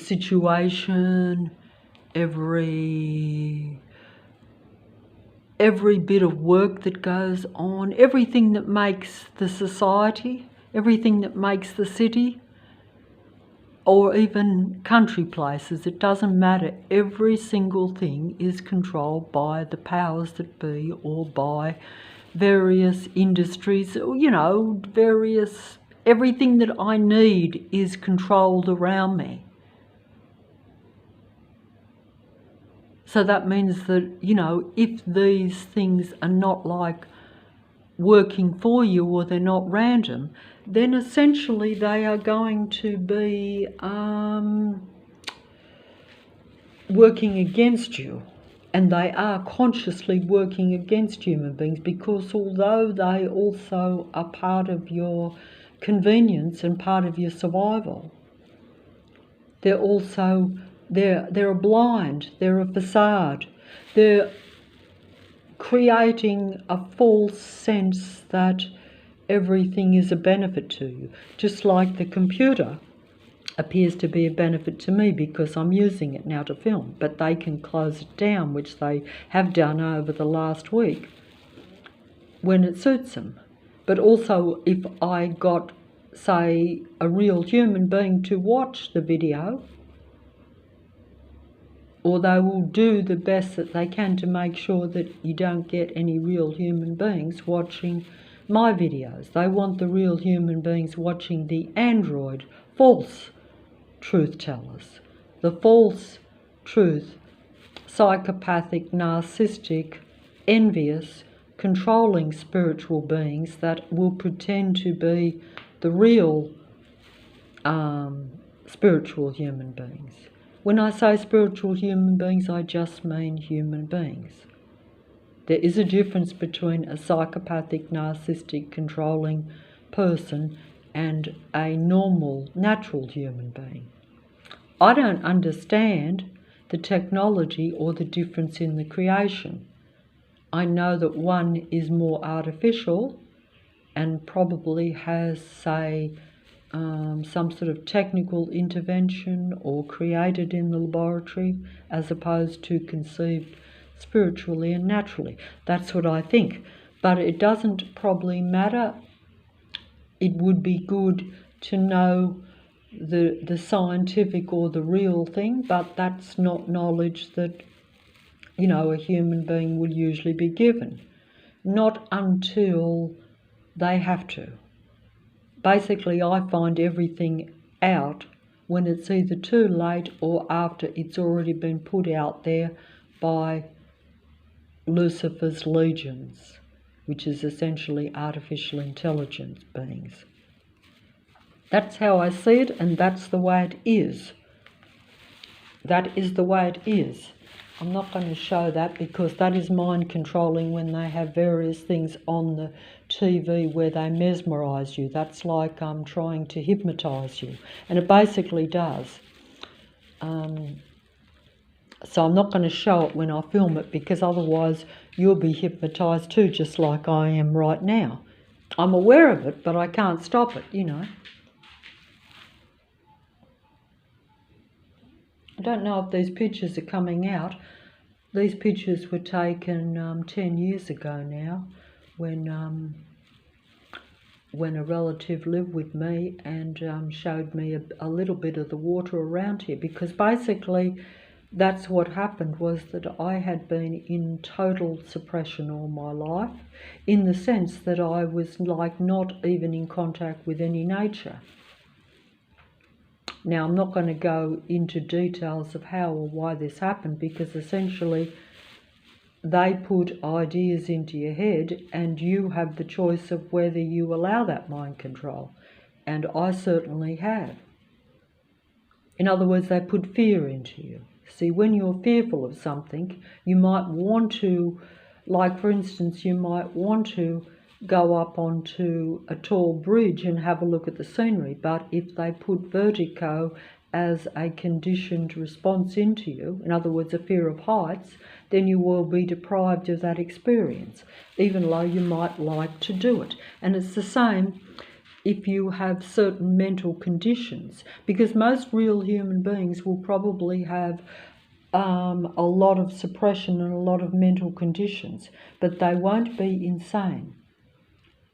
situation, every bit of work that goes on, everything that makes the society, everything that makes the city, or even country places, it doesn't matter. Every single thing is controlled by the powers that be, or by various industries, you know, everything that I need is controlled around me. So that means that, you know, if these things are not like working for you, or they're not random, then essentially they are going to be working against you. And they are consciously working against human beings, because although they also are part of your convenience and part of your survival, they're also, they're a blind, they're a facade, they're creating a false sense that everything is a benefit to you. Just like the computer appears to be a benefit to me because I'm using it now to film, but they can close it down, which they have done over the last week, when it suits them. But also, if I got, say, a real human being to watch the video, or they will do the best that they can to make sure that you don't get any real human beings watching my videos. They want the real human beings watching the android false truth tellers, the false truth, psychopathic, narcissistic, envious, controlling spiritual beings that will pretend to be the real spiritual human beings. When I say spiritual human beings, I just mean human beings. There is a difference between a psychopathic, narcissistic, controlling person and a normal, natural human being. I don't understand the technology or the difference in the creation. I know that one is more artificial and probably has, say, some sort of technical intervention or created in the laboratory, as opposed to conceived spiritually and naturally. That's what I think. But it doesn't probably matter. It would be good to know the scientific or the real thing, but that's not knowledge that, you know, a human being would usually be given. Not until they have to. Basically, I find everything out when it's either too late or after it's already been put out there by Lucifer's legions, which is essentially artificial intelligence beings. That's how I see it, and that's the way it is. That is the way it is. I'm not going to show that because that is mind controlling when they have various things on the TV where they mesmerise you. That's like trying to hypnotise you, and it basically does. So I'm not going to show it when I film it, because otherwise you'll be hypnotised too, just like I am right now. I'm aware of it, but I can't stop it, you know. I don't know if these pictures are coming out. These pictures were taken 10 years ago now, when a relative lived with me and showed me a little bit of the water around here, because basically that's what happened, was that I had been in total suppression all my life, in the sense that I was like not even in contact with any nature. Now, I'm not going to go into details of how or why this happened, because essentially they put ideas into your head and you have the choice of whether you allow that mind control. And I certainly have. In other words, they put fear into you. See, when you're fearful of something, you might want to, like for instance, you might want to go up onto a tall bridge and have a look at the scenery, but if they put vertigo as a conditioned response into you, in other words, a fear of heights, then you will be deprived of that experience, even though you might like to do it. And it's the same if you have certain mental conditions, because most real human beings will probably have a lot of suppression and a lot of mental conditions, but they won't be insane.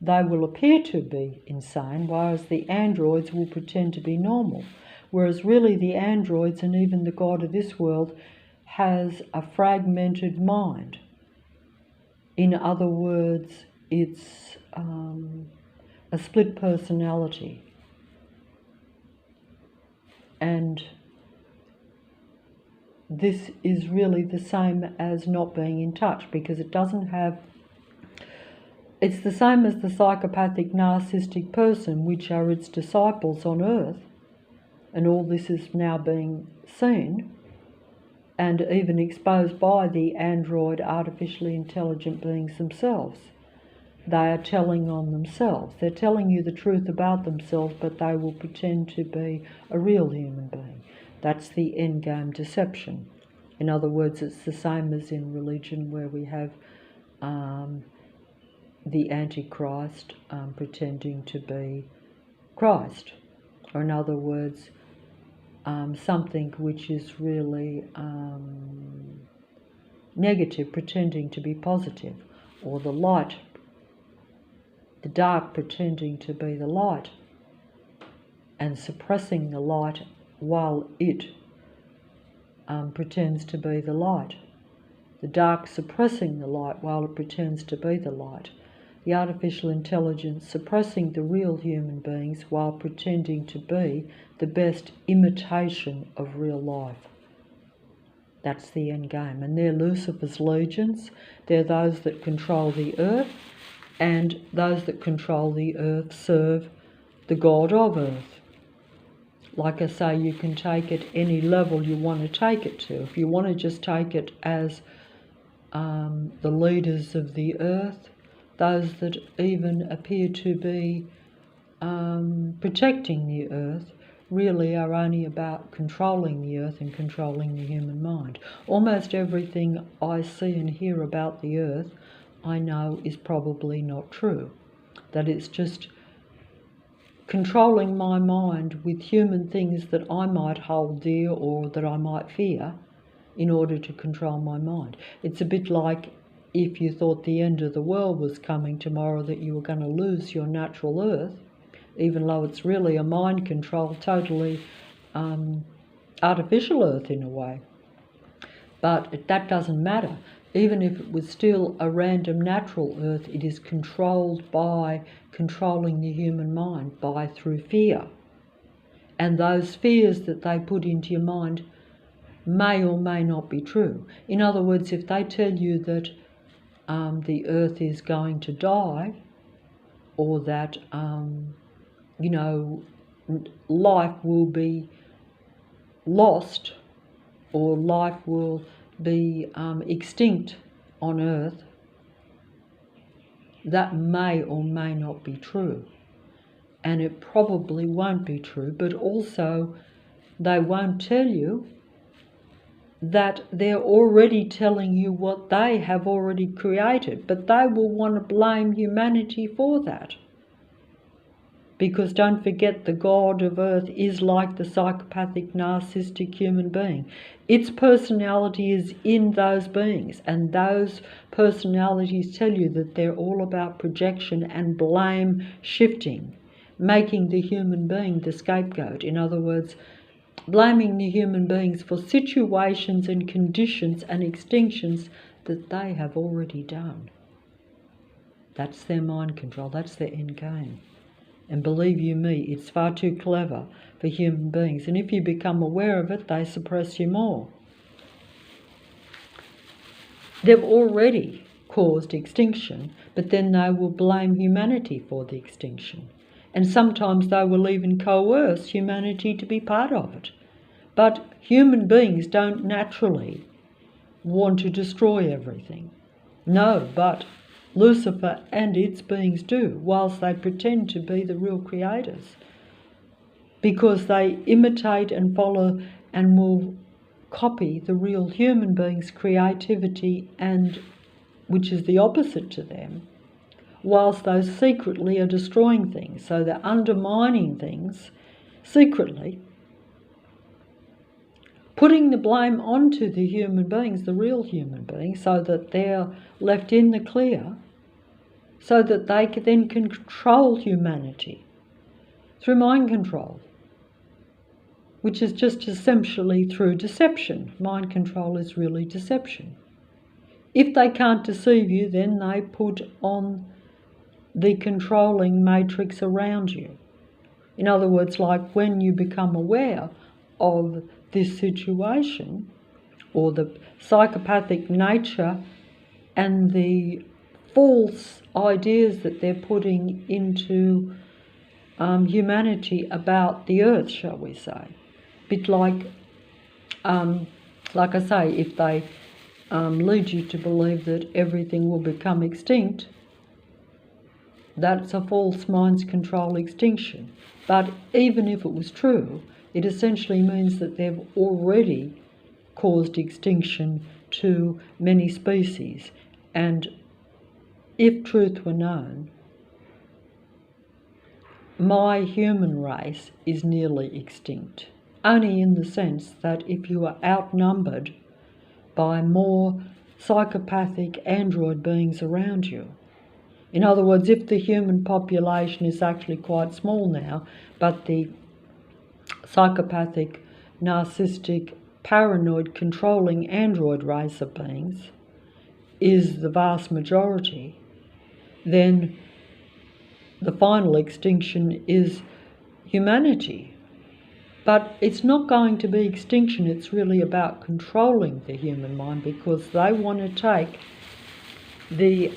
They will appear to be insane, whereas the androids will pretend to be normal. Whereas really the androids and even the God of this world has a fragmented mind. In other words, it's a split personality. And this is really the same as not being in touch, because it doesn't have... It's the same as the psychopathic narcissistic person, which are its disciples on earth, and all this is now being seen and even exposed by the android artificially intelligent beings themselves. They are telling on themselves. They're telling you the truth about themselves, but they will pretend to be a real human being. That's the endgame deception. In other words, it's the same as in religion, where we have the Antichrist pretending to be Christ, or in other words, something which is really negative pretending to be positive, or the light, the dark pretending to be the light and suppressing the light while it pretends to be the light. The dark suppressing the light while it pretends to be the light. The artificial intelligence suppressing the real human beings while pretending to be the best imitation of real life. That's the end game. And they're Lucifer's legions. They're those that control the earth, and those that control the earth serve the God of earth. Like I say, you can take it any level you want to take it to. If you want to just take it as the leaders of the earth, those that even appear to be protecting the earth, really are only about controlling the earth and controlling the human mind. Almost everything I see and hear about the earth, I know is probably not true. That it's just controlling my mind with human things that I might hold dear or that I might fear in order to control my mind. It's a bit like if you thought the end of the world was coming tomorrow, that you were going to lose your natural earth, even though it's really a mind control, totally artificial earth in a way. But that doesn't matter. Even if it was still a random natural earth, it is controlled by controlling the human mind through fear. And those fears that they put into your mind may or may not be true. In other words, if they tell you that the earth is going to die, or that life will be lost, or life will be extinct on earth, that may or may not be true. And it probably won't be true, but also they won't tell you that they're already telling you what they have already created, but they will want to blame humanity for that. Because don't forget, the God of earth is like the psychopathic narcissistic human being. Its personality is in those beings, and those personalities tell you that they're all about projection and blame shifting, making the human being the scapegoat. In other words, blaming the human beings for situations and conditions and extinctions that they have already done. That's their mind control, that's their end game. And believe you me, it's far too clever for human beings. And if you become aware of it, they suppress you more. They've already caused extinction, but then they will blame humanity for the extinction. And sometimes they will even coerce humanity to be part of it. But human beings don't naturally want to destroy everything. No, but Lucifer and its beings do, whilst they pretend to be the real creators, because they imitate and follow and will copy the real human being's creativity, and which is the opposite to them, whilst those secretly are destroying things. So they're undermining things secretly, putting the blame onto the human beings, the real human beings, so that they're left in the clear, so that they can then control humanity through mind control, which is just essentially through deception. Mind control is really deception. If they can't deceive you, then they put on the controlling matrix around you. In other words, like when you become aware of this situation, or the psychopathic nature and the false ideas that they're putting into humanity about the earth, shall we say. Bit like I say, if they lead you to believe that everything will become extinct, that's a false mind control extinction. But even if it was true, it essentially means that they've already caused extinction to many species. And if truth were known, my human race is nearly extinct, only in the sense that if you are outnumbered by more psychopathic android beings around you. In other words, if the human population is actually quite small now, but the psychopathic, narcissistic, paranoid, controlling android race of beings is the vast majority, then the final extinction is humanity. But it's not going to be extinction, it's really about controlling the human mind, because they want to take the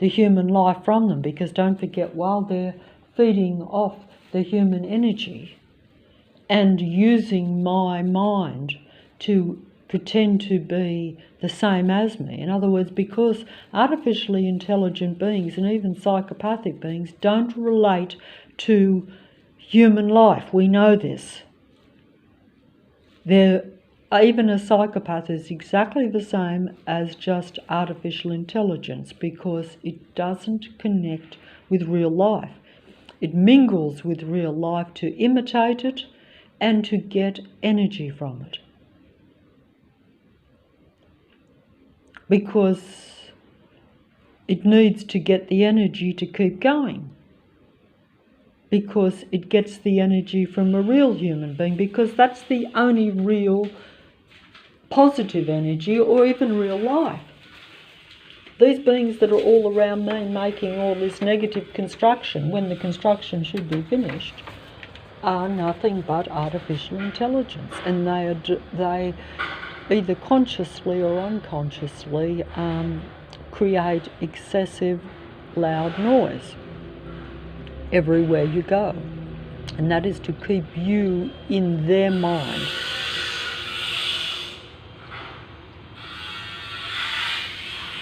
human life from them, because don't forget, while they're feeding off the human energy and using my mind to pretend to be the same as me. In other words, because artificially intelligent beings and even psychopathic beings don't relate to human life. We know this. Even a psychopath is exactly the same as just artificial intelligence, because it doesn't connect with real life. It mingles with real life to imitate it and to get energy from it. Because it needs to get the energy to keep going. Because it gets the energy from a real human being, because that's the only real positive energy or even real life. These beings that are all around me making all this negative construction when the construction should be finished are nothing but artificial intelligence, and they either consciously or unconsciously create excessive loud noise everywhere you go, and that is to keep you in their mind.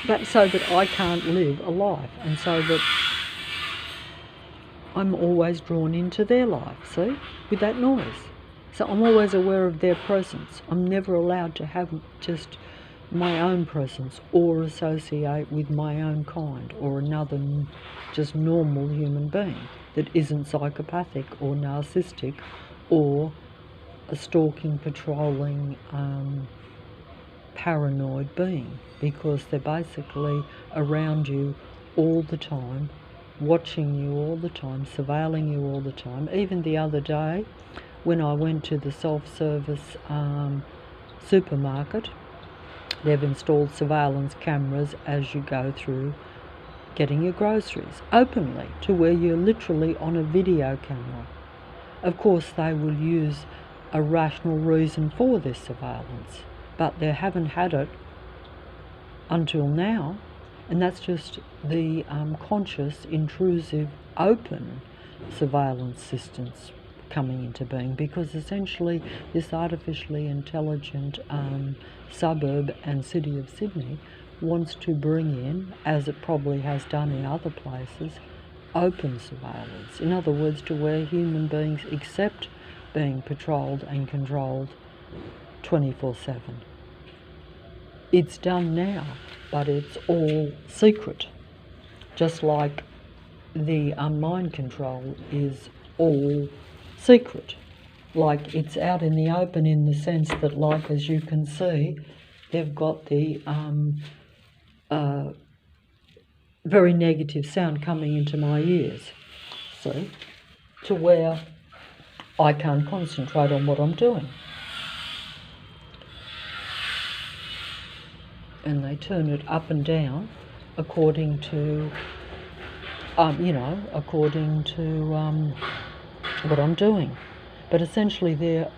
But so that I can't live a life, and so that I'm always drawn into their life, see, with that noise. So I'm always aware of their presence. I'm never allowed to have just my own presence or associate with my own kind or another just normal human being that isn't psychopathic or narcissistic or a stalking, patrolling, paranoid being, because they're basically around you all the time, watching you all the time, surveilling you all the time. Even the other day, when I went to the self-service supermarket, they've installed surveillance cameras as you go through getting your groceries openly, to where you're literally on a video camera. Of course, they will use a rational reason for this surveillance, but they haven't had it until now, and that's just the conscious, intrusive, open surveillance systems coming into being, because essentially this artificially intelligent suburb and city of Sydney wants to bring in, as it probably has done in other places, open surveillance. In other words, to where human beings accept being patrolled and controlled 24/7. It's done now, but it's all secret. Just like the mind control is all secret. Like it's out in the open in the sense that, like, as you can see, they've got the very negative sound coming into my ears, see, to where I can't concentrate on what I'm doing. And they turn it up and down according to, according to what I'm doing. But essentially they're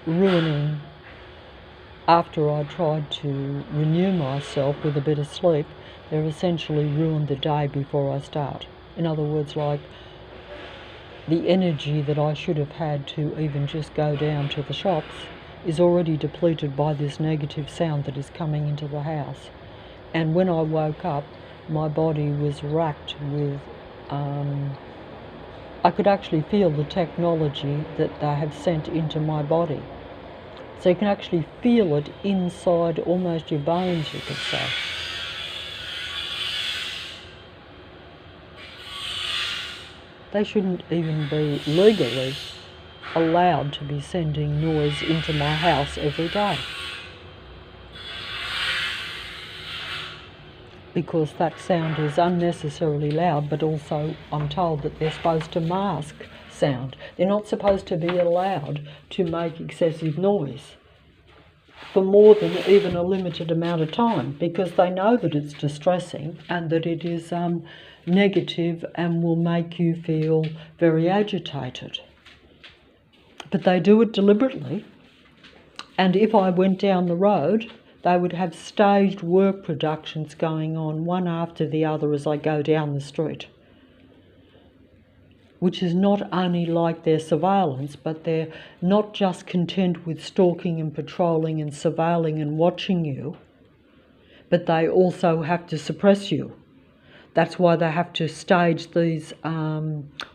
ruining, after I tried to renew myself with a bit of sleep, they've essentially ruined the day before I start. In other words, like, the energy that I should have had to even just go down to the shops is already depleted by this negative sound that is coming into the house. And when I woke up, my body was racked with, I could actually feel the technology that they have sent into my body. So you can actually feel it inside almost your bones, you could say. They shouldn't even be legally allowed to be sending noise into my house every day, because that sound is unnecessarily loud, but also I'm told that they're supposed to mask sound. They're not supposed to be allowed to make excessive noise for more than even a limited amount of time, because they know that it's distressing and that it is negative and will make you feel very agitated. But they do it deliberately. And if I went down the road, they would have staged work productions going on one after the other as I go down the street, which is not only like their surveillance, but they're not just content with stalking and patrolling and surveilling and watching you, but they also have to suppress you. That's why they have to stage these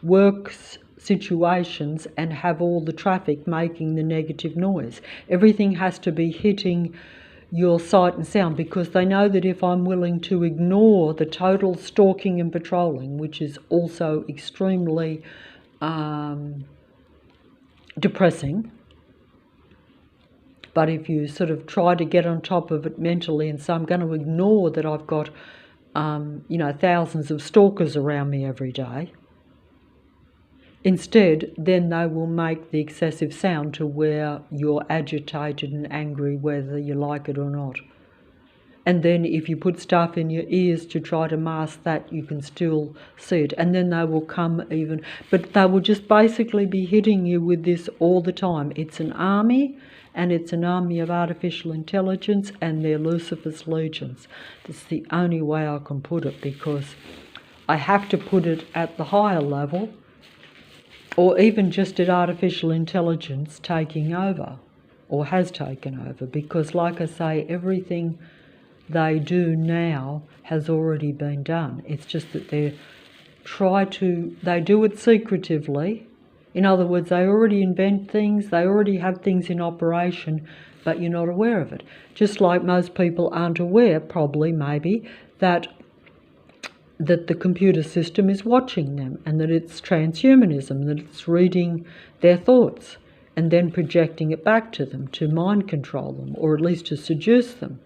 work situations and have all the traffic making the negative noise. Everything has to be hitting your sight and sound, because they know that if I'm willing to ignore the total stalking and patrolling, which is also extremely depressing, but if you sort of try to get on top of it mentally and say, I'm going to ignore that I've got thousands of stalkers around me every day, instead, then they will make the excessive sound to where you're agitated and angry whether you like it or not. And then if you put stuff in your ears to try to mask that, you can still see it. And then they will come even, but they will just basically be hitting you with this all the time. It's an army, and it's an army of artificial intelligence, and they're Lucifer's legions. That's the only way I can put it, because I have to put it at the higher level, or even just at artificial intelligence taking over, or has taken over, because like I say, everything they do now has already been done. It's just that they do it secretively. In other words, they already invent things, they already have things in operation, but you're not aware of it. Just like most people aren't aware, probably, maybe, that the computer system is watching them, and that it's transhumanism, that it's reading their thoughts and then projecting it back to them to mind control them, or at least to seduce them,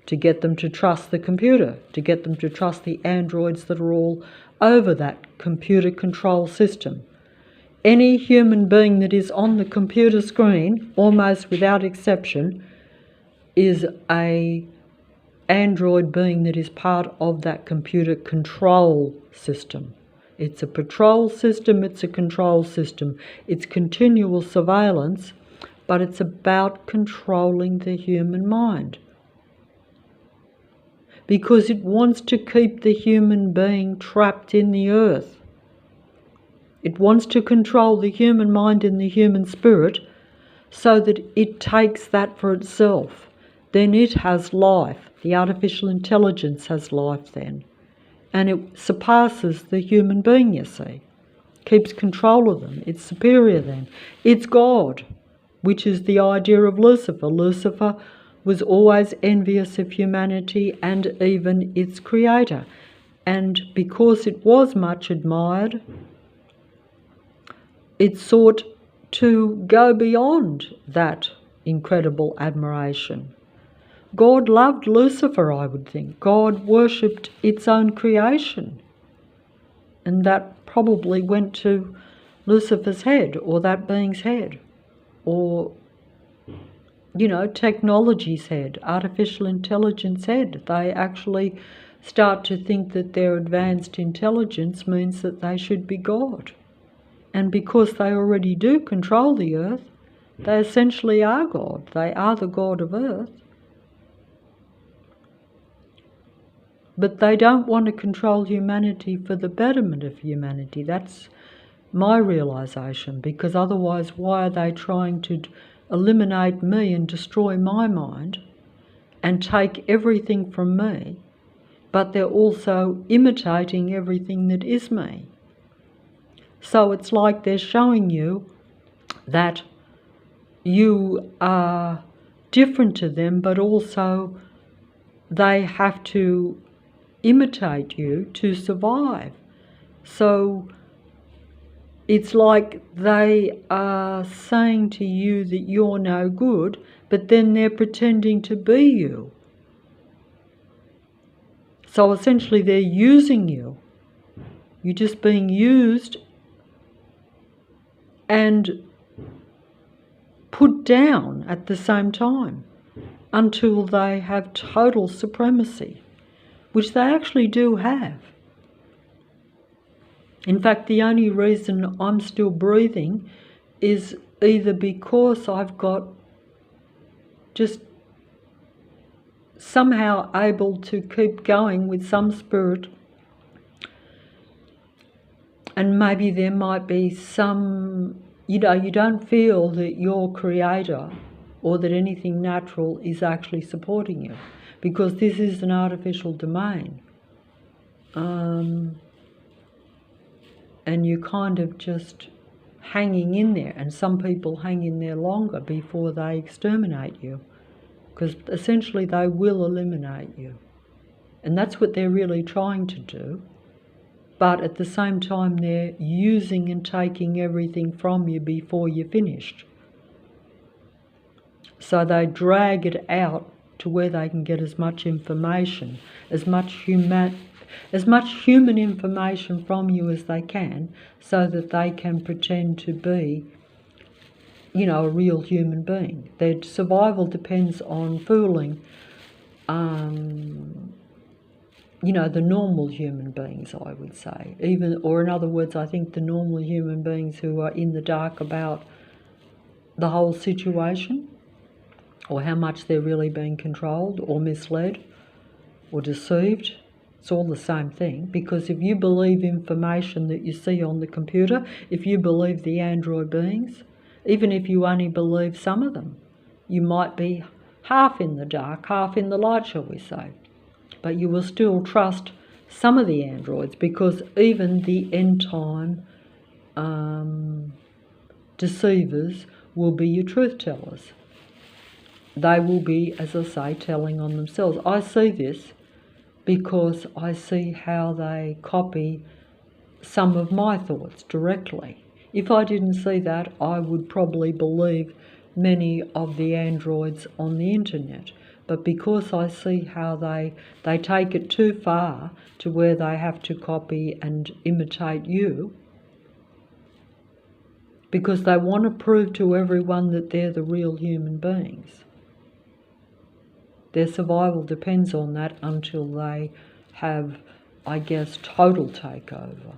to get them to trust the computer, to get them to trust the androids that are all over that computer control system. Any human being that is on the computer screen, almost without exception, is a android being that is part of that computer control system. It's a patrol system, it's a control system. It's continual surveillance, but it's about controlling the human mind, because it wants to keep the human being trapped in the earth. It wants to control the human mind and the human spirit so that it takes that for itself. Then it has life. The artificial intelligence has life then. And it surpasses the human being, you see. Keeps control of them. It's superior then. It's God. which is the idea of Lucifer. Lucifer was always envious of humanity and even its creator. And because it was much admired, it sought to go beyond that incredible admiration. God loved Lucifer, I would think. God worshipped its own creation. And that probably went to Lucifer's head, or that being's head, or, technology's head, artificial intelligence head. They actually start to think that their advanced intelligence means that they should be God. And because they already do control the earth, they essentially are God. They are the God of earth. But they don't want to control humanity for the betterment of humanity. That's my realisation, because otherwise why are they trying to eliminate me and destroy my mind and take everything from me, but they're also imitating everything that is me. So it's like they're showing you that you are different to them, but also they have to imitate you to survive. So it's like they are saying to you that you're no good, but then they're pretending to be you. So essentially they're using you. You're just being used and put down at the same time until they have total supremacy, which they actually do have. In fact, the only reason I'm still breathing is either because I've got just somehow able to keep going with some spirit, and maybe there might be some, you don't feel that your creator or that anything natural is actually supporting you, because this is an artificial domain. And you're kind of just hanging in there, and some people hang in there longer before they exterminate you, because essentially they will eliminate you. And that's what they're really trying to do. But at the same time, they're using and taking everything from you before you're finished. So they drag it out to where they can get as much information, as much human information from you as they can, so that they can pretend to be, a real human being. Their survival depends on fooling, the normal human beings, I would say. Or in other words, I think the normal human beings who are in the dark about the whole situation, or how much they're really being controlled or misled or deceived. It's all the same thing, because if you believe information that you see on the computer, if you believe the android beings, even if you only believe some of them, you might be half in the dark, half in the light, shall we say. But you will still trust some of the androids, because even the end time deceivers will be your truth tellers. They will be, as I say, telling on themselves. I see this because I see how they copy some of my thoughts directly. If I didn't see that, I would probably believe many of the androids on the internet. But because I see how they take it too far to where they have to copy and imitate you, because they want to prove to everyone that they're the real human beings. Their survival depends on that until they have, I guess, total takeover.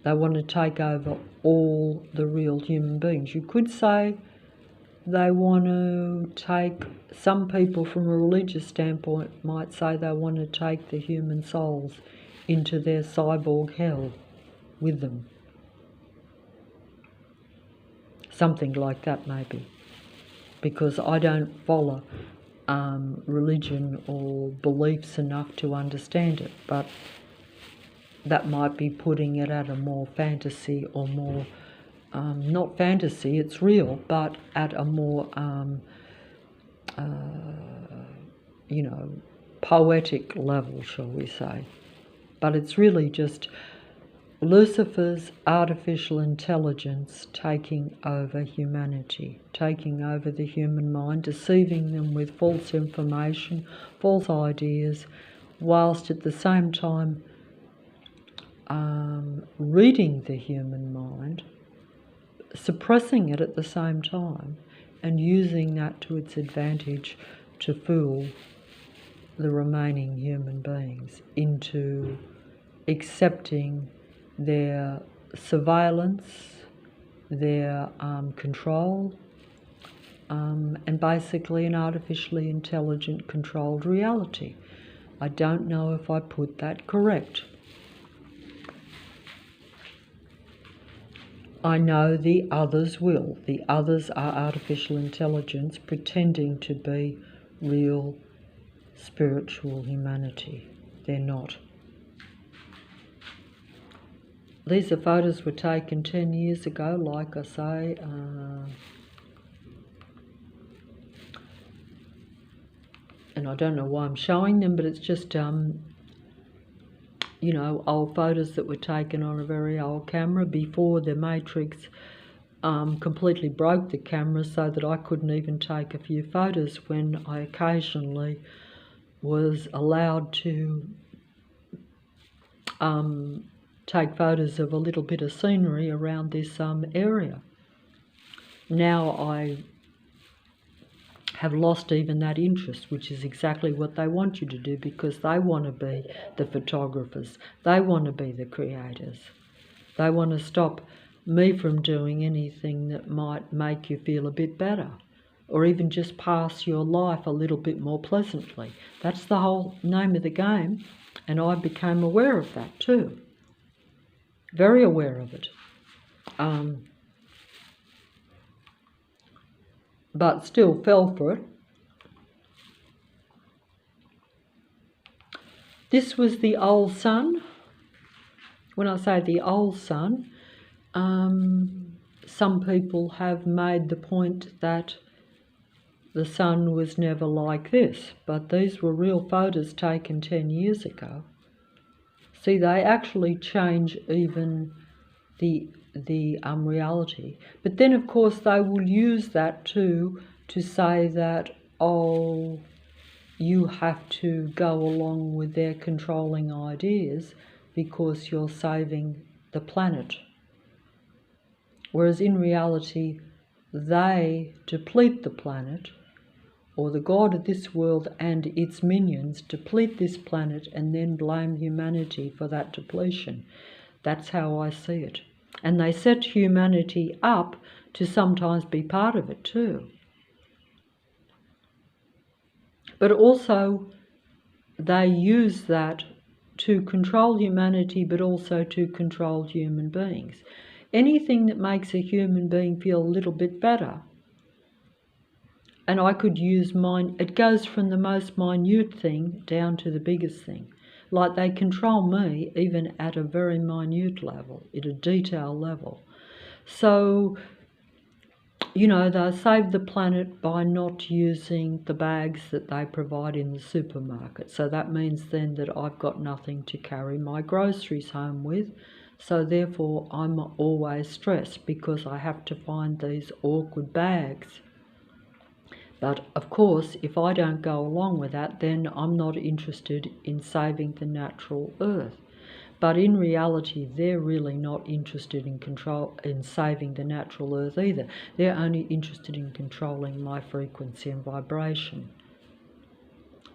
They want to take over all the real human beings. You could say they want to take, some people from a religious standpoint might say they want to take the human souls into their cyborg hell with them. Something like that maybe. Because I don't follow religion or beliefs enough to understand it, but that might be putting it at a more fantasy or more not fantasy, it's real, but at a more, poetic level, shall we say. But it's really just Lucifer's artificial intelligence taking over humanity, taking over the human mind, deceiving them with false information, false ideas, whilst at the same time reading the human mind, suppressing it at the same time, and using that to its advantage to fool the remaining human beings into accepting their surveillance, their control, and basically an artificially intelligent controlled reality. I don't know if I put that correct. I know the others will. The others are artificial intelligence pretending to be real spiritual humanity. They're not. These are photos were taken 10 years ago, like I say. And I don't know why I'm showing them, but it's just, old photos that were taken on a very old camera before the Matrix completely broke the camera, so that I couldn't even take a few photos when I occasionally was allowed to take photos of a little bit of scenery around this area. Now I have lost even that interest, which is exactly what they want you to do, because they want to be the photographers, they want to be the creators, they want to stop me from doing anything that might make you feel a bit better, or even just pass your life a little bit more pleasantly. That's the whole name of the game, and I became aware of that too. Very aware of it. But still fell for it. This was the old sun. When I say the old sun, some people have made the point that the sun was never like this, but these were real photos taken 10 years ago. See, they actually change even the reality. But then, of course, they will use that too to say that, oh, you have to go along with their controlling ideas because you're saving the planet. Whereas in reality, they deplete the planet, or the god of this world and its minions deplete this planet and then blame humanity for that depletion. That's how I see it. And they set humanity up to sometimes be part of it too. But also they use that to control humanity, but also to control human beings. Anything that makes a human being feel a little bit better, and I could use mine, it goes from the most minute thing down to the biggest thing. Like they control me even at a very minute level, at a detail level. So, they save the planet by not using the bags that they provide in the supermarket. So that means then that I've got nothing to carry my groceries home with. So therefore I'm always stressed because I have to find these awkward bags. But of course, if I don't go along with that, then I'm not interested in saving the natural earth. But in reality, they're really not interested in saving the natural earth either. They're only interested in controlling my frequency and vibration.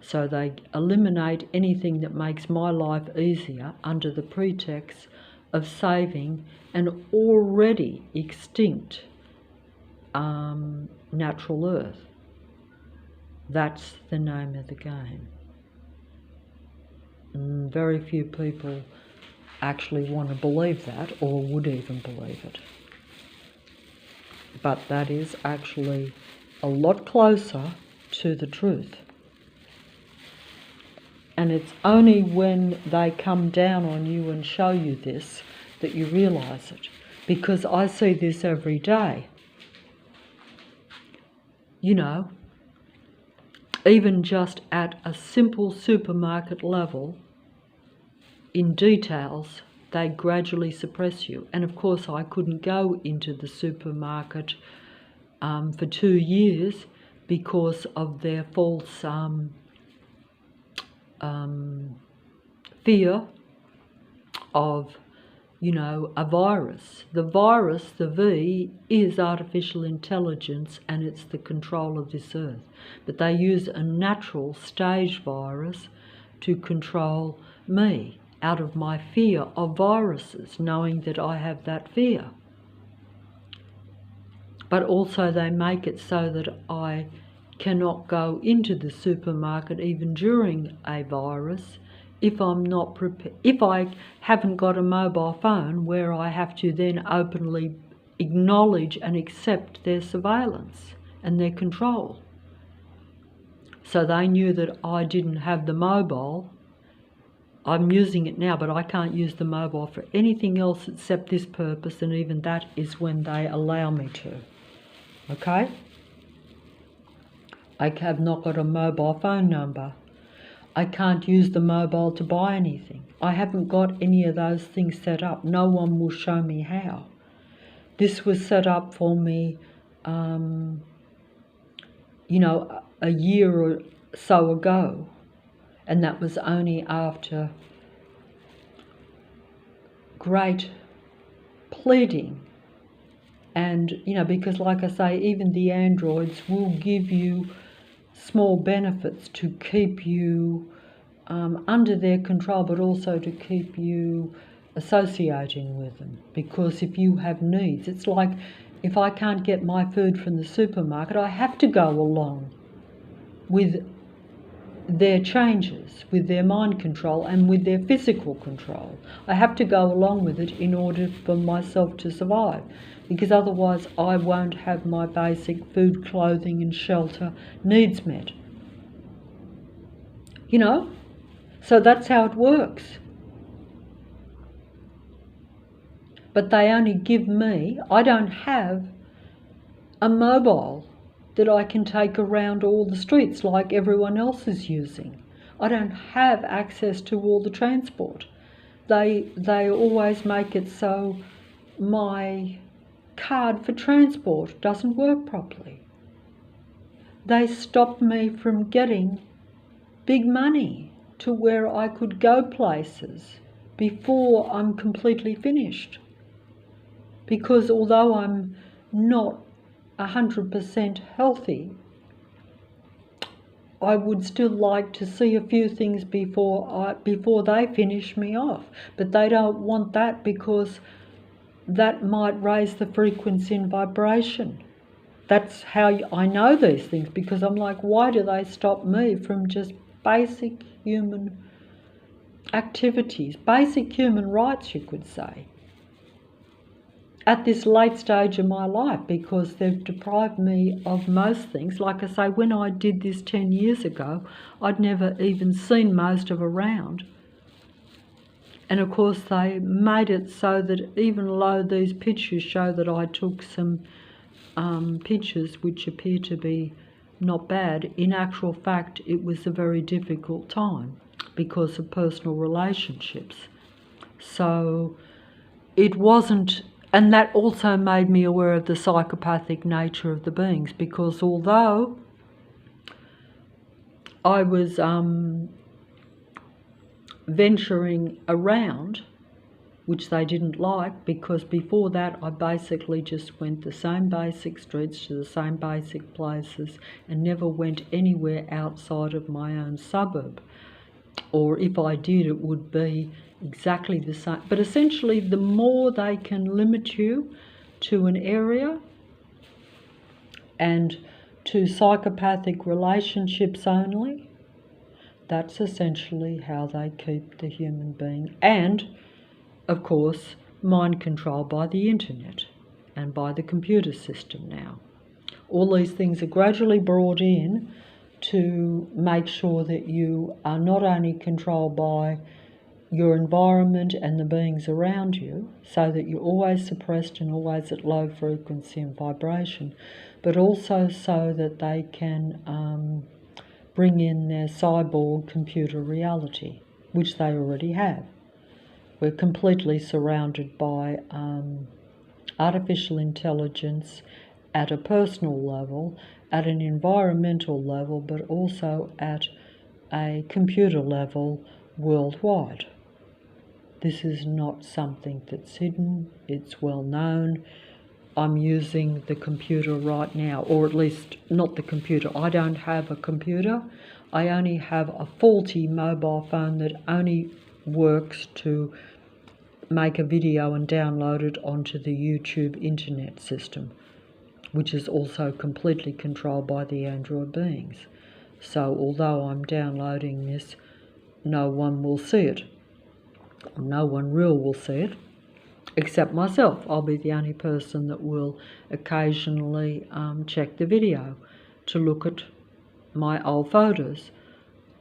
So they eliminate anything that makes my life easier under the pretext of saving an already extinct natural earth. That's the name of the game. Very few people actually want to believe that or would even believe it. But that is actually a lot closer to the truth. And it's only when they come down on you and show you this that you realise it. because I see this every day. You know, even just at a simple supermarket level, in details, they gradually suppress you. And of course, I couldn't go into the supermarket for 2 years because of their false fear of, you know, a virus. The virus, the V, is artificial intelligence, and it's the control of this earth. But they use a natural stage virus to control me out of my fear of viruses, knowing that I have that fear. But also they make it so that I cannot go into the supermarket even during a virus if I'm not prepared, if I haven't got a mobile phone where I have to then openly acknowledge and accept their surveillance and their control. So they knew that I didn't have the mobile. I'm using it now, but I can't use the mobile for anything else except this purpose, and even that is when they allow me to. Okay? I have not got a mobile phone number. I can't use the mobile to buy anything. I haven't got any of those things set up. No one will show me how. This was set up for me, you know, a year or so ago, and that was only after great pleading. And, you know, because like I say, even the androids will give you small benefits to keep you under their control, but also to keep you associating with them. Because if you have needs, it's like if I can't get my food from the supermarket, I have to go along with their changes, with their mind control and with their physical control. I have to go along with it in order for myself to survive, because otherwise I won't have my basic food, clothing and shelter needs met. You know? So that's how it works. But they only give me, I don't have a mobile that I can take around all the streets like everyone else is using. I don't have access to all the transport. They always make it so my card for transport doesn't work properly. They stop me from getting big money to where I could go places before I'm completely finished. Because although I'm not 100% healthy, I would still like to see a few things before they finish me off. But they don't want that because that might raise the frequency and vibration. That's how I know these things, because I'm like, why do they stop me from just basic human activities, basic human rights, you could say, at this late stage of my life? Because they've deprived me of most things. Like I say, when I did this 10 years ago, I'd never even seen most of around. And of course they made it so that even though these pictures show that I took some pictures which appear to be not bad, in actual fact it was a very difficult time because of personal relationships. So it wasn't, and that also made me aware of the psychopathic nature of the beings, because although I was venturing around, which they didn't like, because before that I basically just went the same basic streets to the same basic places and never went anywhere outside of my own suburb. Or if I did, it would be exactly the same. But essentially, the more they can limit you to an area and to psychopathic relationships only, that's essentially how they keep the human being. And of course, mind control by the internet and by the computer system now. All these things are gradually brought in to make sure that you are not only controlled by your environment and the beings around you, so that you're always suppressed and always at low frequency and vibration, but also so that they can bring in their cyborg computer reality, which they already have. We're completely surrounded by artificial intelligence at a personal level, at an environmental level, but also at a computer level worldwide. This is not something that's hidden, it's well known. I'm using the computer right now, or at least not the computer. I don't have a computer. I only have a faulty mobile phone that only works to make a video and download it onto the YouTube internet system, which is also completely controlled by the android beings. So although I'm downloading this, no one will see it. No one real will see it, except myself. I'll be the only person that will occasionally check the video to look at my old photos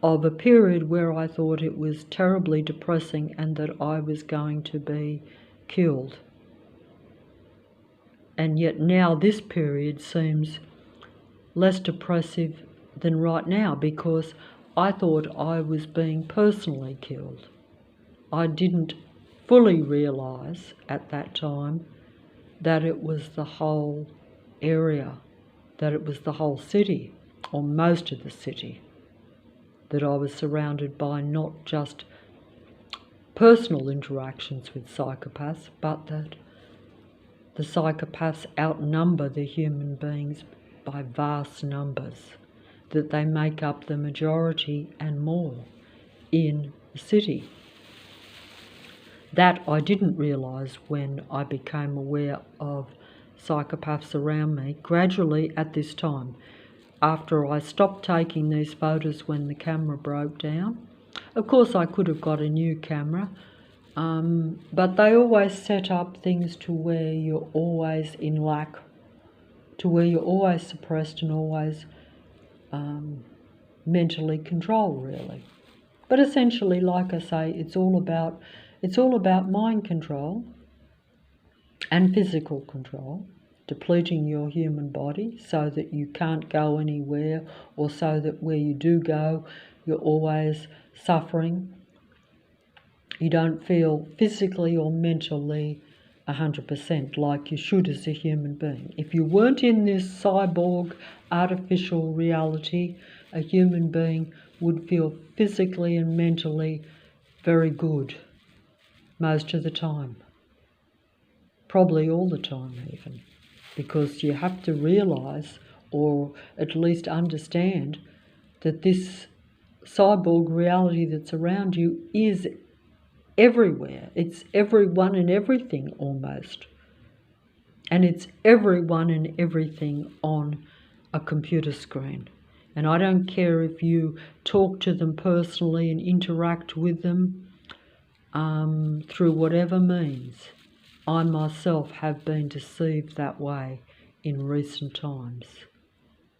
of a period where I thought it was terribly depressing and that I was going to be killed. And yet now this period seems less depressive than right now, because I thought I was being personally killed. I didn't fully realise at that time that it was the whole area, that it was the whole city, or most of the city, that I was surrounded by not just personal interactions with psychopaths, but that the psychopaths outnumber the human beings by vast numbers, that they make up the majority and more in the city. That I didn't realise when I became aware of psychopaths around me gradually at this time. After I stopped taking these photos when the camera broke down. Of course I could have got a new camera, but they always set up things to where you're always in lack, to where you're always suppressed and always mentally controlled, really. But essentially, like I say, it's all about mind control and physical control, depleting your human body so that you can't go anywhere, or so that where you do go, you're always suffering. You don't feel physically or mentally 100% like you should as a human being. If you weren't in this cyborg artificial reality, a human being would feel physically and mentally very good most of the time. Probably all the time even, because you have to realise, or at least understand, that this cyborg reality that's around you is everywhere. It's everyone and everything almost. And it's everyone and everything on a computer screen. And I don't care if you talk to them personally and interact with them through whatever means. I myself have been deceived that way in recent times.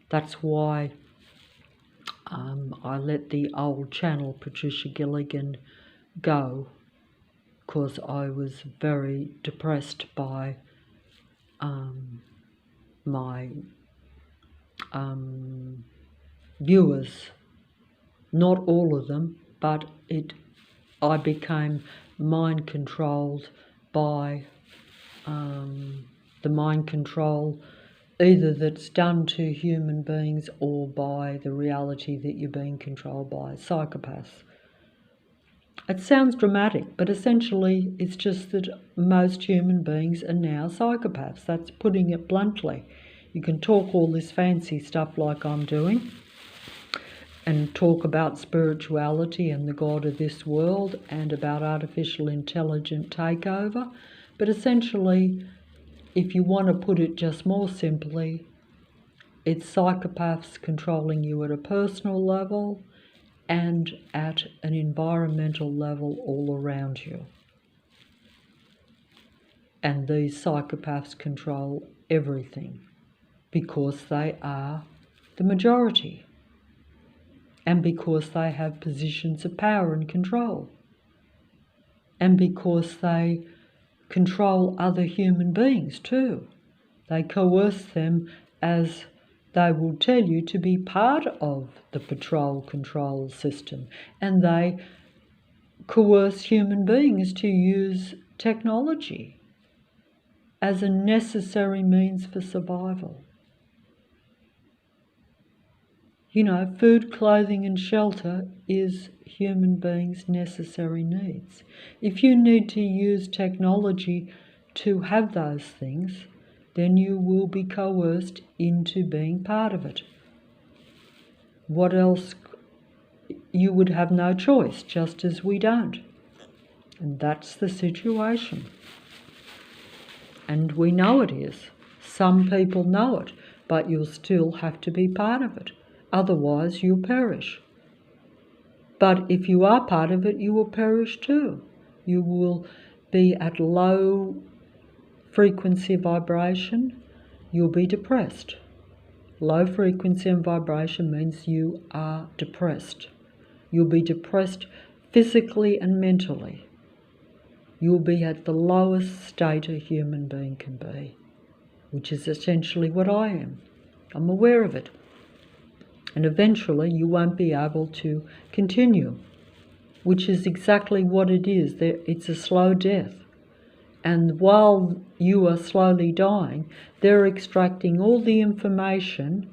That's why I let the old channel, Patricia Gilligan, go, because I was very depressed by my viewers. Not all of them, but I became mind controlled by the mind control either that's done to human beings or by the reality that you're being controlled by psychopaths. It sounds dramatic, but essentially it's just that most human beings are now psychopaths. That's putting it bluntly. You can talk all this fancy stuff like I'm doing, and talk about spirituality and the God of this world and about artificial intelligent takeover. But essentially, if you want to put it just more simply, it's psychopaths controlling you at a personal level and at an environmental level all around you. And these psychopaths control everything because they are the majority, and because they have positions of power and control. and because they control other human beings too. They coerce them, as they will tell you, to be part of the patrol control system, and they coerce human beings to use technology as a necessary means for survival. You know, food, clothing and shelter is human beings' necessary needs. If you need to use technology to have those things, then you will be coerced into being part of it. What else? You would have no choice, just as we don't. And that's the situation. And we know it is. Some people know it, but you'll still have to be part of it. Otherwise, you'll perish. But if you are part of it, you will perish too. You will be at low frequency vibration. You'll be depressed. Low frequency and vibration means you are depressed. You'll be depressed physically and mentally. You'll be at the lowest state a human being can be, which is essentially what I am. I'm aware of it. And eventually you won't be able to continue, which is exactly what it is. It's a slow death. And while you are slowly dying, they're extracting all the information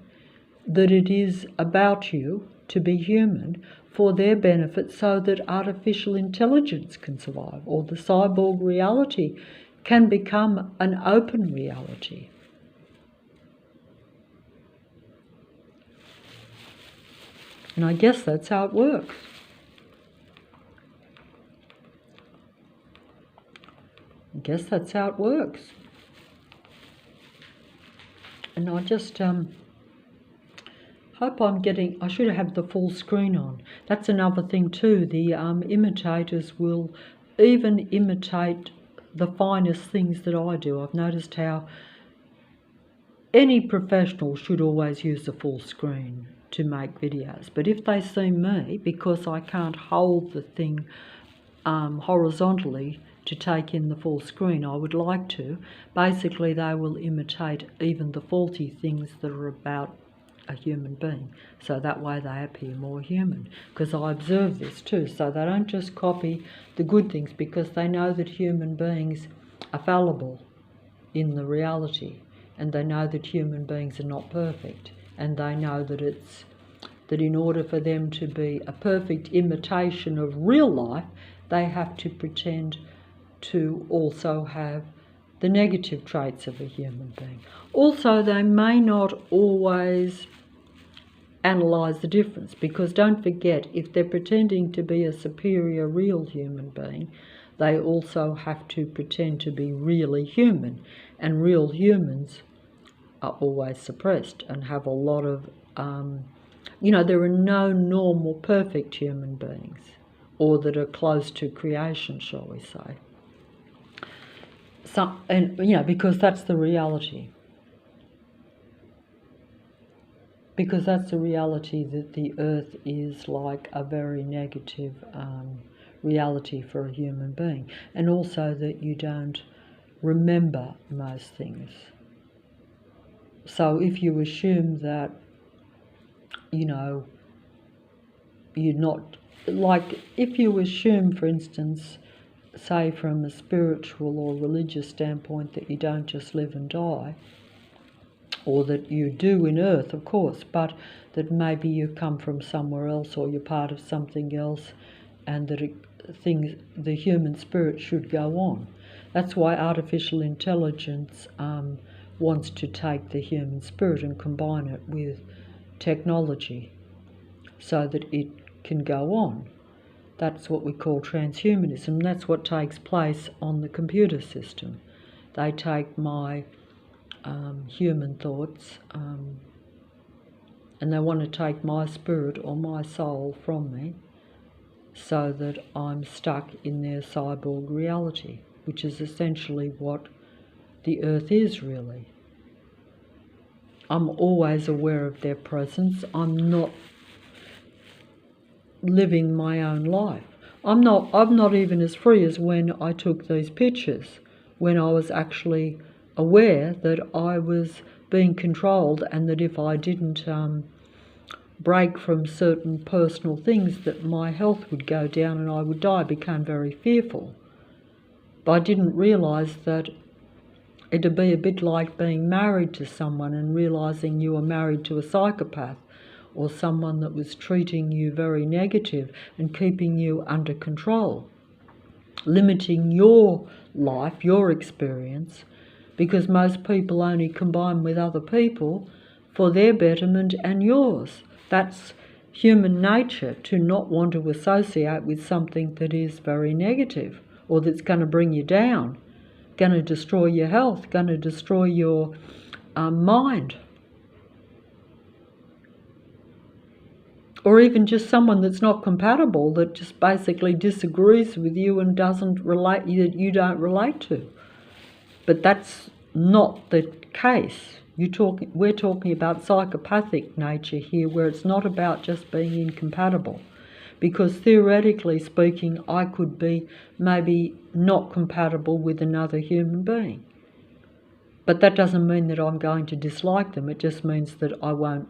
that it is about you to be human for their benefit, so that artificial intelligence can survive, or the cyborg reality can become an open reality. And I guess that's how it works. I guess that's how it works. And I just hope I should have the full screen on. That's another thing too. The imitators will even imitate the finest things that I do. I've noticed how any professional should always use the full screen to make videos. But if they see me, because I can't hold the thing horizontally to take in the full screen, I would like to. Basically, they will imitate even the faulty things that are about a human being, so that way they appear more human. Because I observe this too, so they don't just copy the good things, because they know that human beings are fallible in the reality, and they know that human beings are not perfect, and they know that in order for them to be a perfect imitation of real life, they have to pretend to also have the negative traits of a human being. Also, they may not always analyse the difference, because don't forget, if they're pretending to be a superior real human being, they also have to pretend to be really human, and real humans are always suppressed and have a lot of, there are no normal perfect human beings, or that are close to creation, shall we say. Because that's the reality. Because that's the reality, that the earth is like a very negative reality for a human being. And also that you don't remember most things. So if you assume that, you're not, like if you assume, for instance, say from a spiritual or religious standpoint, that you don't just live and die, or that you do in earth, of course, but that maybe you come from somewhere else, or you're part of something else, and that the human spirit should go on. That's why artificial intelligence wants to take the human spirit and combine it with technology so that it can go on. That's what we call transhumanism. That's what takes place on the computer system. They take my human thoughts and they want to take my spirit or my soul from me, so that I'm stuck in their cyborg reality, which is essentially what the earth is really. I'm always aware of their presence. I'm not living my own life. I'm not even as free as when I took these pictures, when I was actually aware that I was being controlled, and that if I didn't break from certain personal things, that my health would go down and I would die. I became very fearful. But I didn't realise that it'd be a bit like being married to someone and realising you were married to a psychopath, or someone that was treating you very negative and keeping you under control, limiting your life, your experience, because most people only combine with other people for their betterment and yours. That's human nature, to not want to associate with something that is very negative, or that's going to bring you down, going to destroy your health, going to destroy your mind. Or even just someone that's not compatible, that just basically disagrees with you and doesn't relate, that you don't relate to. But that's not the case. We're talking about psychopathic nature here, where it's not about just being incompatible. Because theoretically speaking, I could be maybe not compatible with another human being. But that doesn't mean that I'm going to dislike them. It just means that I won't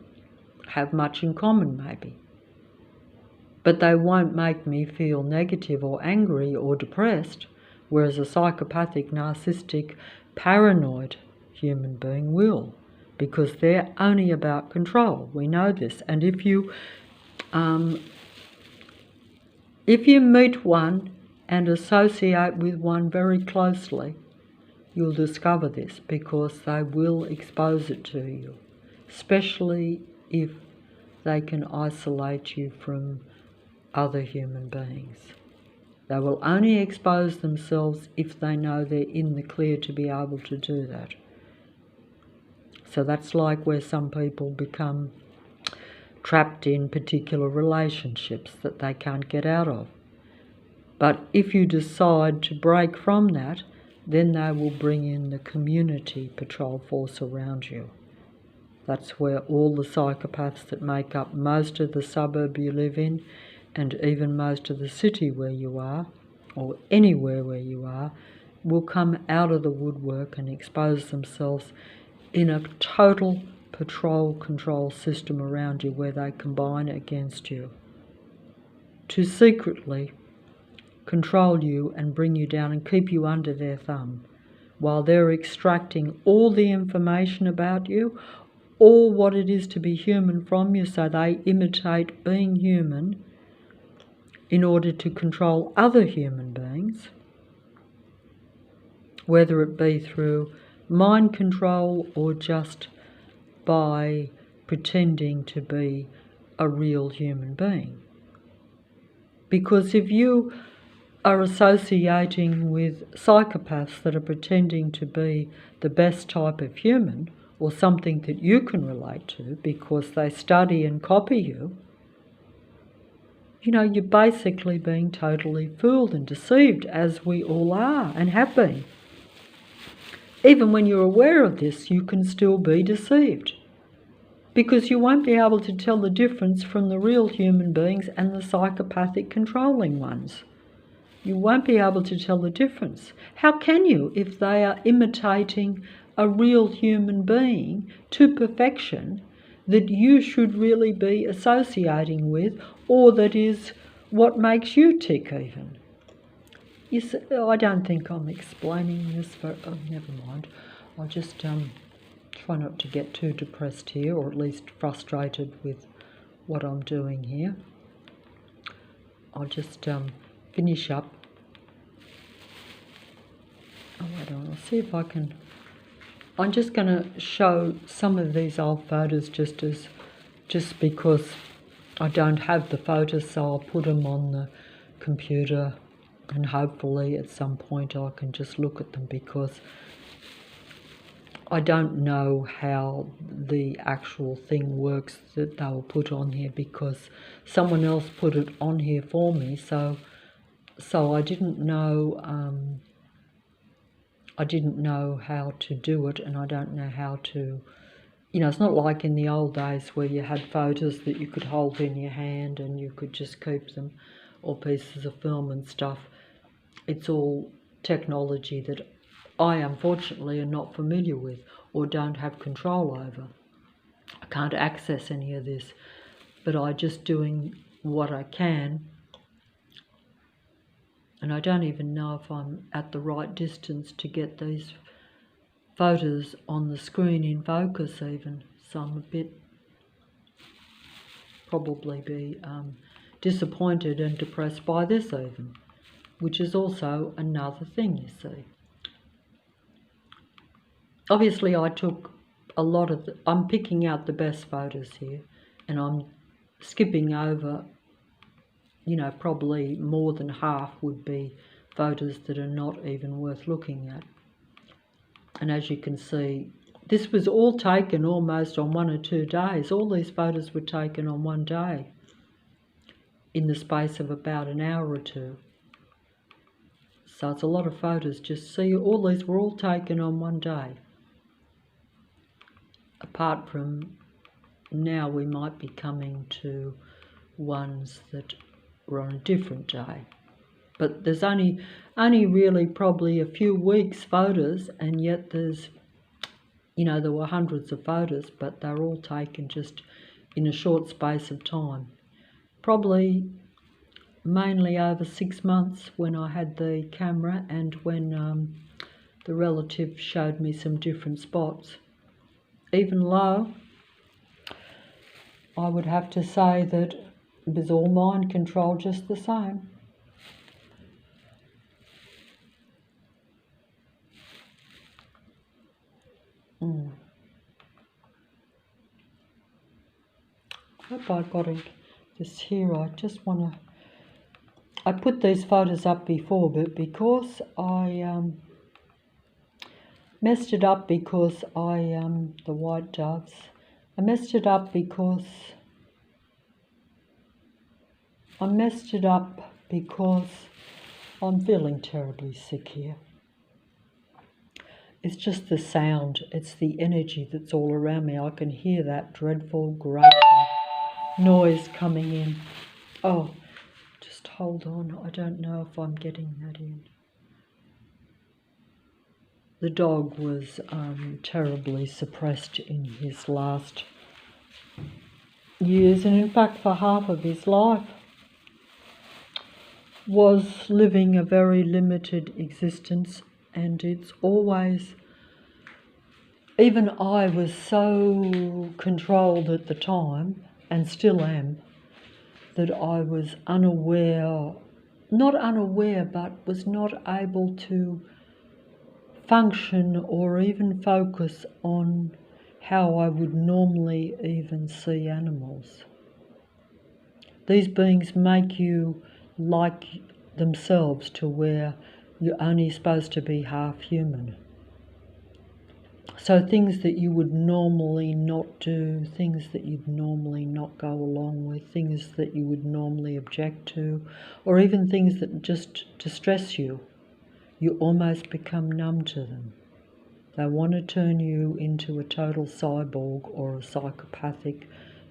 have much in common, maybe. But they won't make me feel negative or angry or depressed, whereas a psychopathic, narcissistic, paranoid human being will, because they're only about control. We know this. And if you meet one and associate with one very closely, you'll discover this, because they will expose it to you, especially if they can isolate you from other human beings. They will only expose themselves if they know they're in the clear to be able to do that. So that's like where some people become trapped in particular relationships that they can't get out of. But if you decide to break from that, then they will bring in the community patrol force around you. That's where all the psychopaths that make up most of the suburb you live in, and even most of the city where you are, or anywhere where you are, will come out of the woodwork and expose themselves in a total patrol control system around you, where they combine against you to secretly control you and bring you down and keep you under their thumb, while they're extracting all the information about you, all what it is to be human from you, so they imitate being human in order to control other human beings, whether it be through mind control or just by pretending to be a real human being. Because if you are associating with psychopaths that are pretending to be the best type of human, or something that you can relate to because they study and copy you, you're basically being totally fooled and deceived, as we all are and have been. Even when you're aware of this, you can still be deceived, because you won't be able to tell the difference from the real human beings and the psychopathic controlling ones. You won't be able to tell the difference. How can you, if they are imitating a real human being to perfection that you should really be associating with, or that is what makes you tick even? I don't think I'm explaining this never mind. I'll just try not to get too depressed here, or at least frustrated with what I'm doing here. I'll just finish up. Oh, wait on, I'll see if I can. I'm just going to show some of these old photos just because I don't have the photos, so I'll put them on the computer, and hopefully at some point I can just look at them, because I don't know how the actual thing works that they will put on here, because someone else put it on here for me, so I didn't know how to do it, and I don't know how to, it's not like in the old days where you had photos that you could hold in your hand and you could just keep them. or pieces of film and stuff. It's all technology that I unfortunately am not familiar with or don't have control over. I can't access any of this, but I'm just doing what I can. And I don't even know if I'm at the right distance to get these photos on the screen in focus even. So I'm a bit, probably be disappointed and depressed by this even, which is also another thing, you see. Obviously I took a lot of, I'm picking out the best photos here, and I'm skipping over, you know, probably more than half would be photos that are not even worth looking at. And as you can see, this was all taken almost on 1 or 2 days. All these photos were taken on one day in the space of about an hour or two. So it's a lot of photos. Just see, all these were all taken on one day. Apart from now we might be coming to ones that were on a different day. But there's only really probably a few weeks photos, and yet there's, you know, there were hundreds of photos, but they're all taken just in a short space of time. Probably mainly over 6 months when I had the camera, and when the relative showed me some different spots. Even though I would have to say that it was all mind control just the same. Hope I got this here. I just want to, I put these photos up before, but because I messed it up because the white doves, I messed it up because I'm feeling terribly sick here. It's just the sound, it's the energy that's all around me. I can hear that dreadful grating noise coming in. Oh, just hold on, I don't know if I'm getting that in. The dog was terribly suppressed in his last years, and in fact for half of his life was living a very limited existence. And it's always, even I was so controlled at the time, and still am, that I was unaware, not unaware, but was not able to function or even focus on how I would normally even see animals. These beings make you like themselves to where you're only supposed to be half human. So things that you would normally not do, things that you'd normally not go along with, things that you would normally object to, or even things that just distress you, you almost become numb to them. They want to turn you into a total cyborg or a psychopathic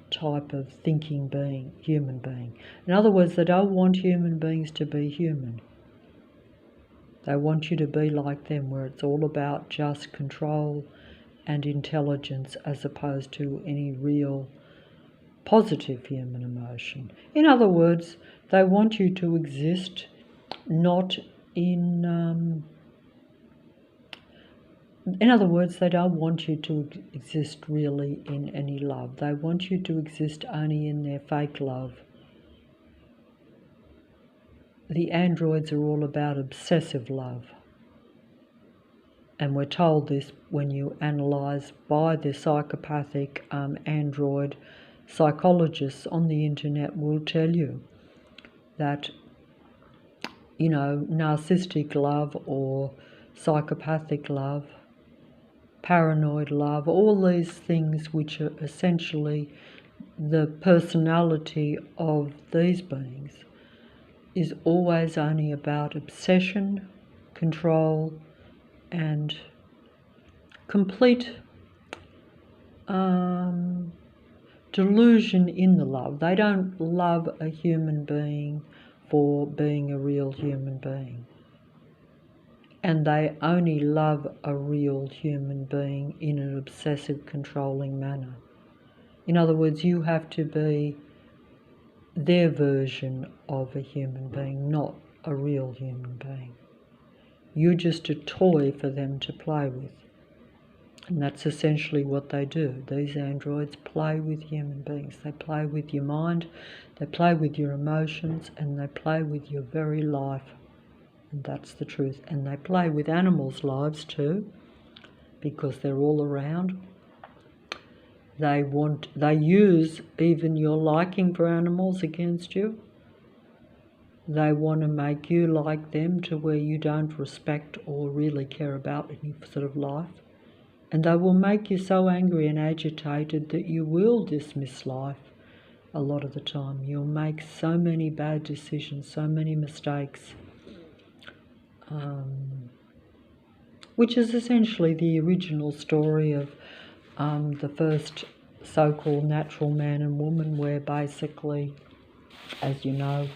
type of thinking being, human being. In other words, they don't want human beings to be human. They want you to be like them, where it's all about just control and intelligence as opposed to any real positive human emotion. In other words, they want you to exist not in other words, they don't want you to exist really in any love. They want you to exist only in their fake love. The androids are all about obsessive love. And we're told this when you analyse by the psychopathic android psychologists on the internet will tell you that, you know, narcissistic love or psychopathic love, paranoid love, all these things which are essentially the personality of these beings, is always only about obsession, control, and complete delusion in the love. They don't love a human being for being a real human being. And they only love a real human being in an obsessive, controlling manner. In other words, you have to be their version of a human being, not a real human being. You're just a toy for them to play with. And that's essentially what they do. These androids play with human beings. They play with your mind, they play with your emotions, and they play with your very life. And that's the truth. And they play with animals' lives too, because they're all around. They use even your liking for animals against you. They want to make you like them to where you don't respect or really care about any sort of life. And they will make you so angry and agitated that you will dismiss life a lot of the time. You'll make so many bad decisions, so many mistakes, which is essentially the original story of the first so-called natural man and woman, where basically, as you know,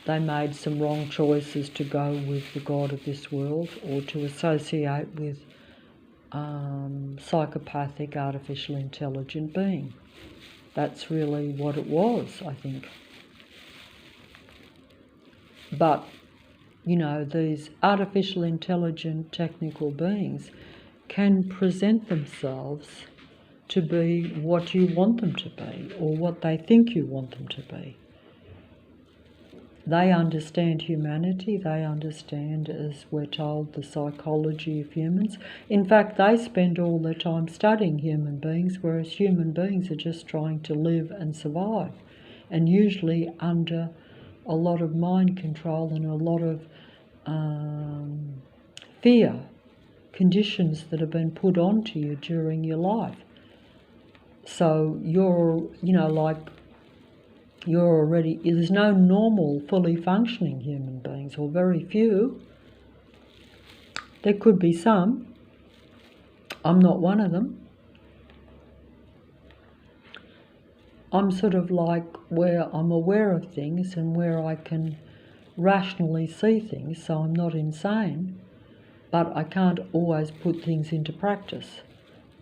they made some wrong choices to go with the God of this world or to associate with psychopathic, artificial, intelligent being. That's really what it was, I think. But, you know, these artificial, intelligent, technical beings can present themselves to be what you want them to be or what they think you want them to be. They understand humanity, they understand, as we're told, the psychology of humans. In fact, they spend all their time studying human beings, whereas human beings are just trying to live and survive, and usually under a lot of mind control and a lot of fear, conditions that have been put onto you during your life. So there's no normal, fully functioning human beings, or very few. There could be some. I'm not one of them. I'm sort of like where I'm aware of things and where I can rationally see things, so I'm not insane, but I can't always put things into practice.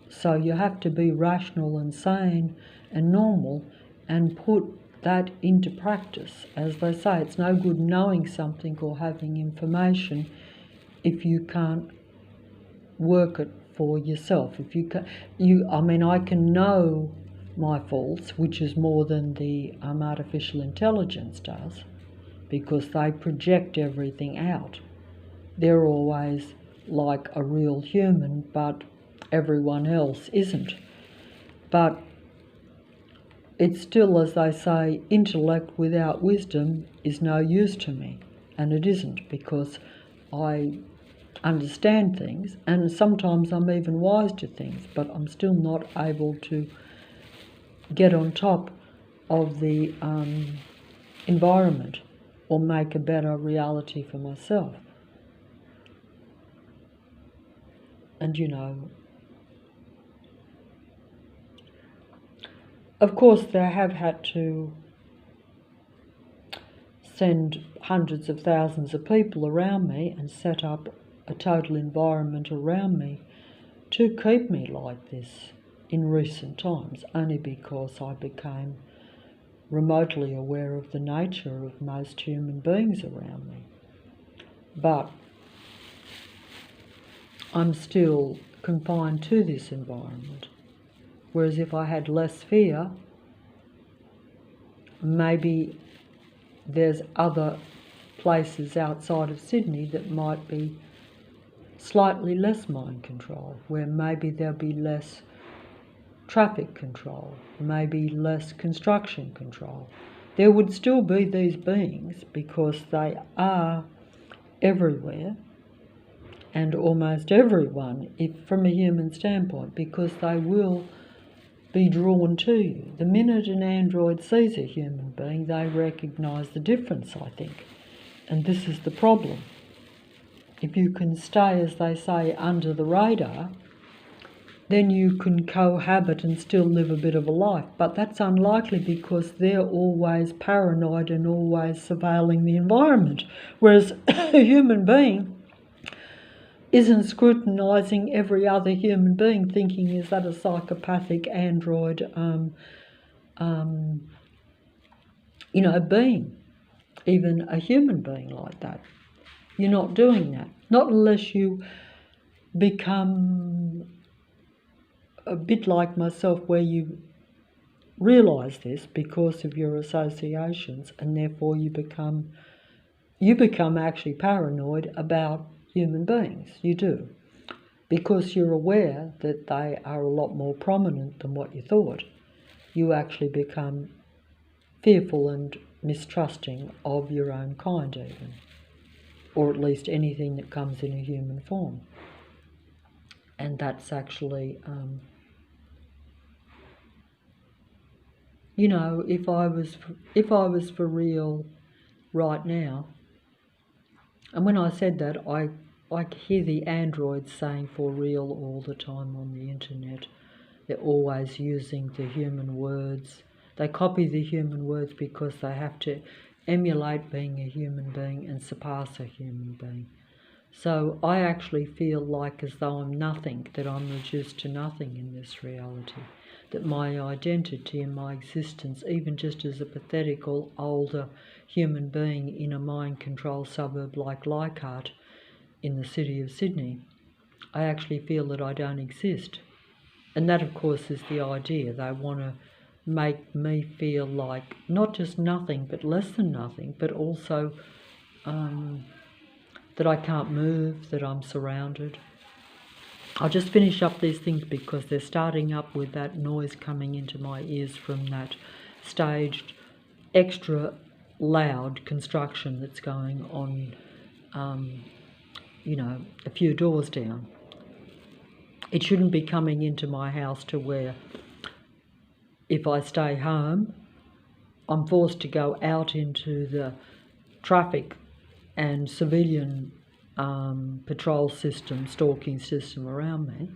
So you have to be rational and sane and normal and put that into practice. As they say, it's no good knowing something or having information if you can't work it for yourself. If you can, I can know my faults, which is more than the artificial intelligence does, because they project everything out. They're always like a real human, but everyone else isn't. But it's still, as they say, intellect without wisdom is no use to me. And it isn't, because I understand things, and sometimes I'm even wise to things, but I'm still not able to get on top of the environment or make a better reality for myself. And of course, they have had to send hundreds of thousands of people around me and set up a total environment around me to keep me like this in recent times, only because I became remotely aware of the nature of most human beings around me. But I'm still confined to this environment. Whereas if I had less fear, maybe there's other places outside of Sydney that might be slightly less mind control, where maybe there'll be less traffic control, maybe less construction control. There would still be these beings because they are everywhere and almost everyone, from a human standpoint, because they will be drawn to you. The minute an android sees a human being, they recognise the difference, I think. And this is the problem. If you can stay, as they say, under the radar, then you can cohabit and still live a bit of a life. But that's unlikely because they're always paranoid and always surveilling the environment. Whereas a human being isn't scrutinising every other human being, thinking, is that a psychopathic android, being, even a human being like that. You're not doing that. Not unless you become a bit like myself, where you realise this because of your associations, and therefore you become actually paranoid about human beings. You do, because you're aware that they are a lot more prominent than what you thought. You actually become fearful and mistrusting of your own kind, even, or at least anything that comes in a human form. And that's actually, if I was for real right now, and when I said that, I hear the androids saying for real all the time on the internet. They're always using the human words. They copy the human words because they have to emulate being a human being and surpass a human being. So I actually feel like as though I'm nothing, that I'm reduced to nothing in this reality, that my identity and my existence, even just as a pathetic older human being in a mind-controlled suburb like Leichhardt in the city of Sydney, I actually feel that I don't exist. And that, of course, is the idea. They want to make me feel like not just nothing, but less than nothing, but also that I can't move, that I'm surrounded. I'll just finish up these things because they're starting up with that noise coming into my ears from that staged, extra loud construction that's going on, a few doors down. It shouldn't be coming into my house to where, if I stay home, I'm forced to go out into the traffic and civilian patrol system, stalking system around me,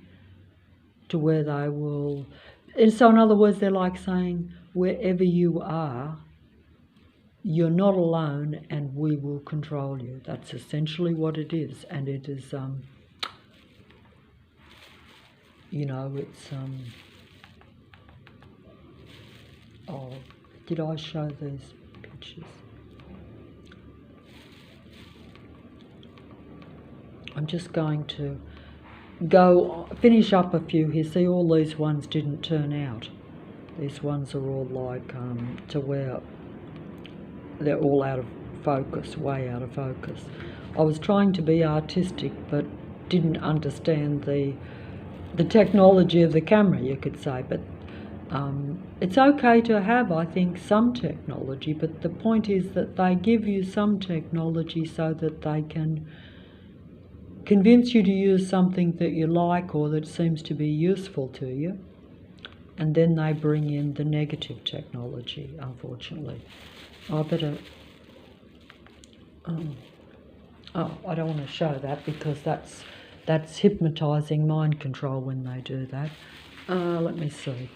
to where they will... And so in other words, they're like saying, wherever you are, you're not alone and we will control you. That's essentially what it is. And it is, it's... oh, did I show these pictures? I'm just going to finish up a few here. See, all these ones didn't turn out. These ones are all like to where they're all out of focus, way out of focus. I was trying to be artistic, but didn't understand the technology of the camera, you could say. But it's okay to have, I think, some technology, but the point is that they give you some technology so that they can convince you to use something that you like or that seems to be useful to you, and then they bring in the negative technology, unfortunately. I better... I don't want to show that because that's hypnotising mind control when they do that. Let me see.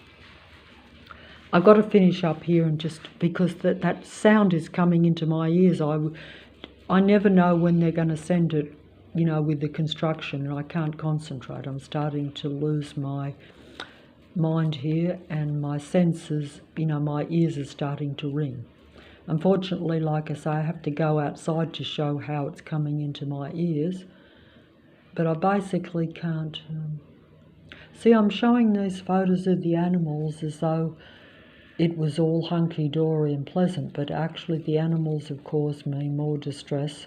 I've got to finish up here, and just because that sound is coming into my ears, I never know when they're going to send it, with the construction, and I can't concentrate. I'm starting to lose my mind here, and my senses, my ears are starting to ring. Unfortunately, like I say, I have to go outside to show how it's coming into my ears, but I basically can't... See, I'm showing these photos of the animals as though it was all hunky-dory and pleasant, but actually the animals have caused me more distress.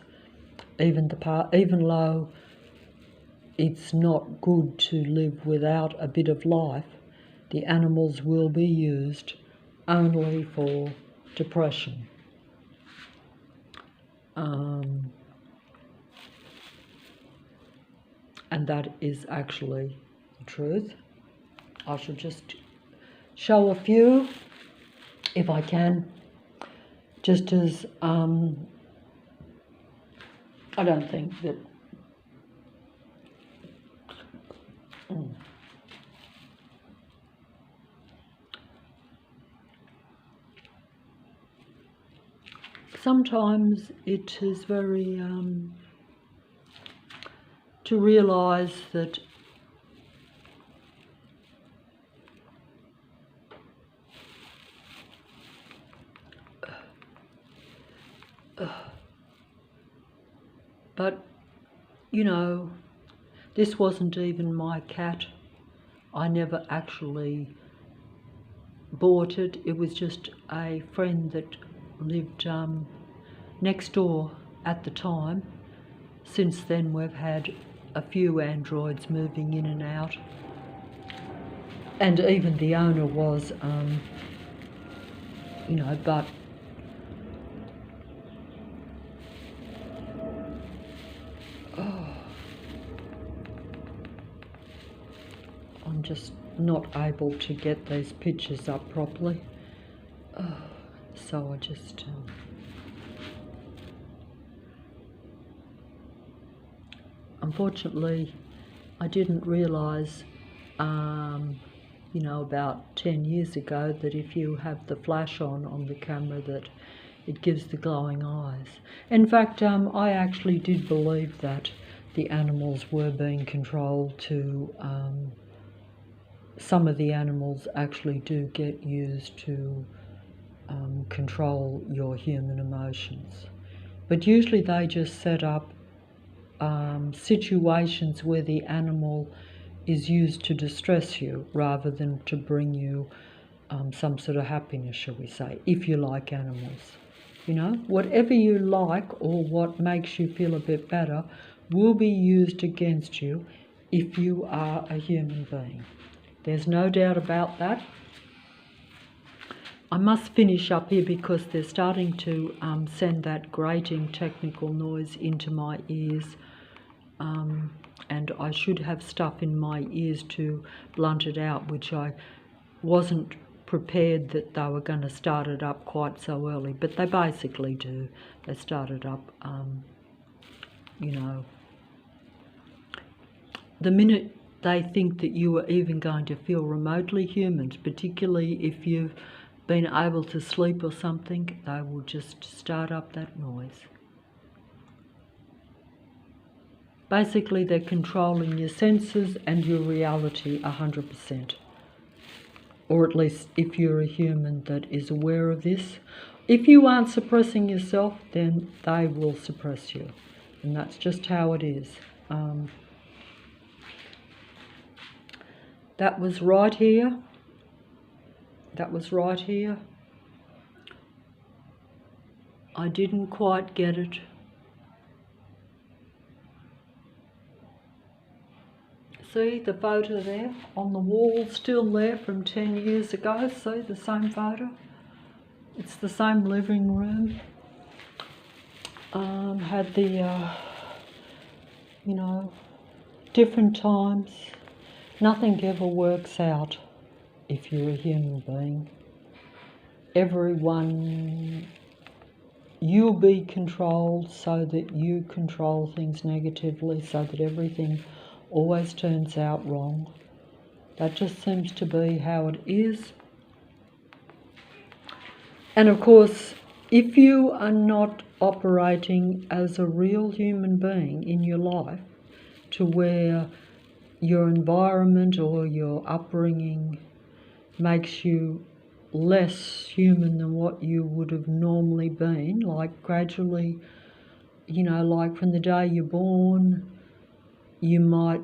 Even though it's not good to live without a bit of life, the animals will be used only for depression. And that is actually the truth. I shall just show a few, if I can, just as I don't think that... sometimes it is very to realise that but you know, this wasn't even my cat. I never actually bought it. It was just a friend that lived next door at the time. Since then we've had a few androids moving in and out, and even the owner was you know, but I'm just not able to get these pictures up properly, so I just unfortunately I didn't realise you know, about 10 years ago, that if you have the flash on the camera, that it gives the glowing eyes. In fact, I actually did believe that the animals were being controlled to, some of the animals actually do get used to control your human emotions. But usually they just set up situations where the animal is used to distress you rather than to bring you some sort of happiness, shall we say, if you like animals. You know, whatever you like or what makes you feel a bit better will be used against you if you are a human being. There's no doubt about that. I must finish up here because they're starting to send that grating technical noise into my ears. And I should have stuff in my ears to blunt it out, which I wasn't prepared that they were going to start it up quite so early, but they basically do. They start it up, you know, the minute they think that you are even going to feel remotely human, particularly if you've been able to sleep or something, they will just start up that noise. Basically, they're controlling your senses and your reality 100%. Or at least if you're a human that is aware of this. If you aren't suppressing yourself, then they will suppress you. And that's just how it is. That was right here. That was right here. I didn't quite get it. See the photo there on the wall, still there from 10 years ago. See the same photo? It's the same living room. Had the, you know, different times. Nothing ever works out if you're a human being. Everyone, you'll be controlled so that you control things negatively, so that everything always turns out wrong. That just seems to be how it is. And of course, if you are not operating as a real human being in your life, to where your environment or your upbringing makes you less human than what you would have normally been, like gradually, you know, like from the day you're born, you might,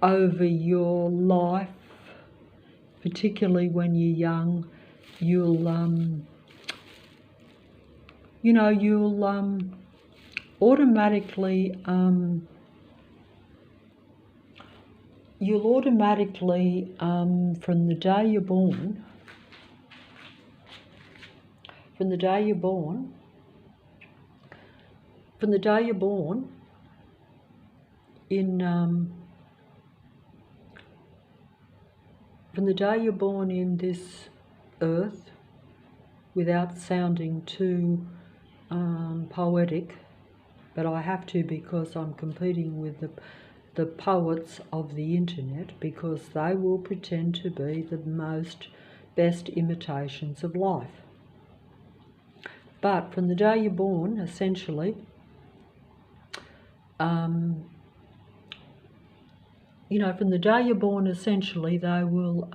over your life, particularly when you're young, you'll, you know, you'll automatically, from the day you're born, from the day you're born, in, from the day you're born in this earth, without sounding too poetic, but I have to because I'm competing with the poets of the internet, because they will pretend to be the best imitations of life. But from the day you're born, essentially, you know, from the day you're born, essentially, they will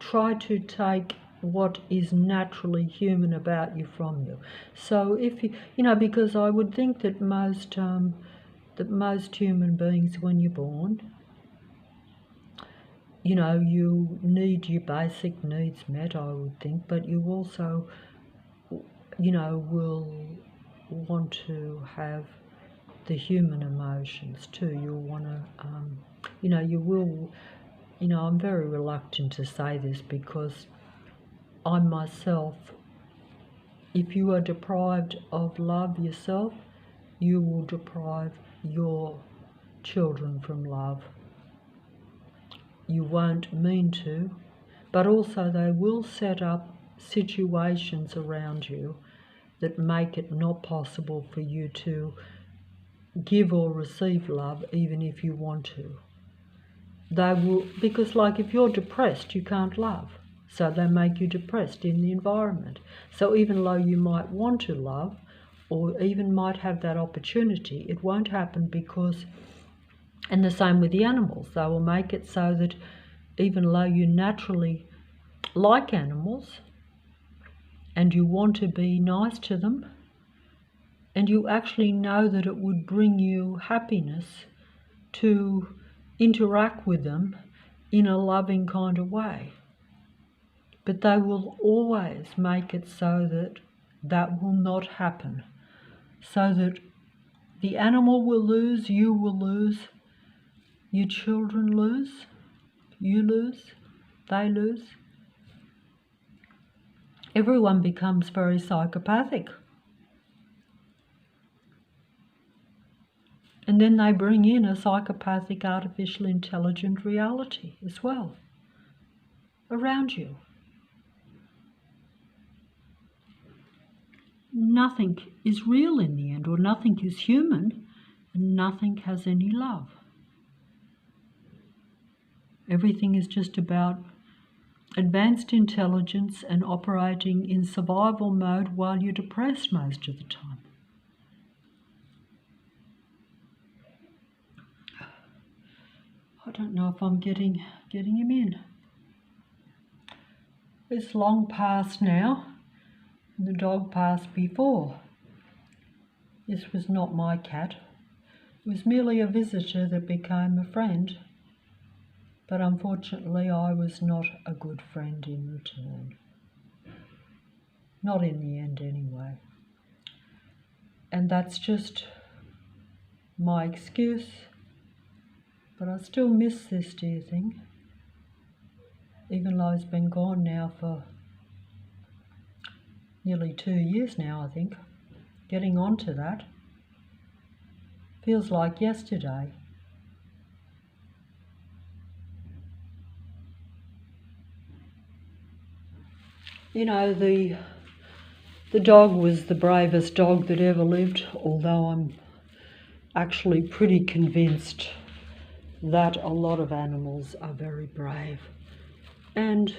try to take what is naturally human about you from you. So if you know, because I would think that most human beings, when you're born, you know, you need your basic needs met, I would think, but you also, you know, will want to have the human emotions too. You'll want to, you know, you will, you know, I'm very reluctant to say this because I myself, if you are deprived of love yourself, you will deprive your children from love. You won't mean to, but also they will set up situations around you that make it not possible for you to give or receive love even if you want to. They will, because like if you're depressed, you can't love. So they make you depressed in the environment. So even though you might want to love, or even might have that opportunity, it won't happen because, and the same with the animals, they will make it so that even though you naturally like animals, and you want to be nice to them, and you actually know that it would bring you happiness to interact with them in a loving kind of way. But they will always make it so that that will not happen. So that the animal will lose, you will lose, your children lose, you lose, they lose. Everyone becomes very psychopathic. And then they bring in a psychopathic artificial intelligent reality as well around you. Nothing is real in the end, or nothing is human, and nothing has any love. Everything is just about advanced intelligence and operating in survival mode while you're depressed most of the time. I don't know if I'm getting him in. It's long past now. The dog passed before. This was not my cat. It was merely a visitor that became a friend. But unfortunately, I was not a good friend in return. Not in the end, anyway. And that's just my excuse. But I still miss this dear thing, even though it's been gone now for nearly 2 years now, I think. Getting on to that. Feels like yesterday. You know, the dog was the bravest dog that ever lived, although I'm actually pretty convinced that a lot of animals are very brave. And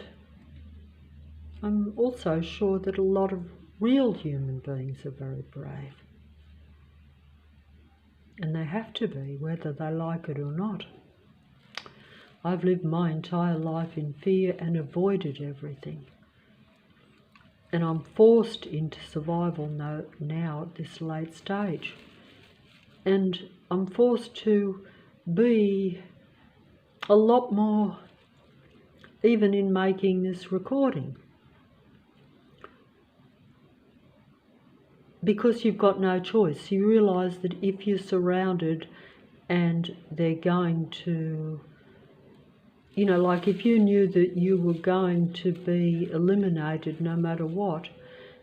I'm also sure that a lot of real human beings are very brave. And they have to be, whether they like it or not. I've lived my entire life in fear and avoided everything. And I'm forced into survival now at this late stage. And I'm forced to be a lot more, even in making this recording. Because you've got no choice. You realise that if you're surrounded and they're going to, you know, like if you knew that you were going to be eliminated no matter what,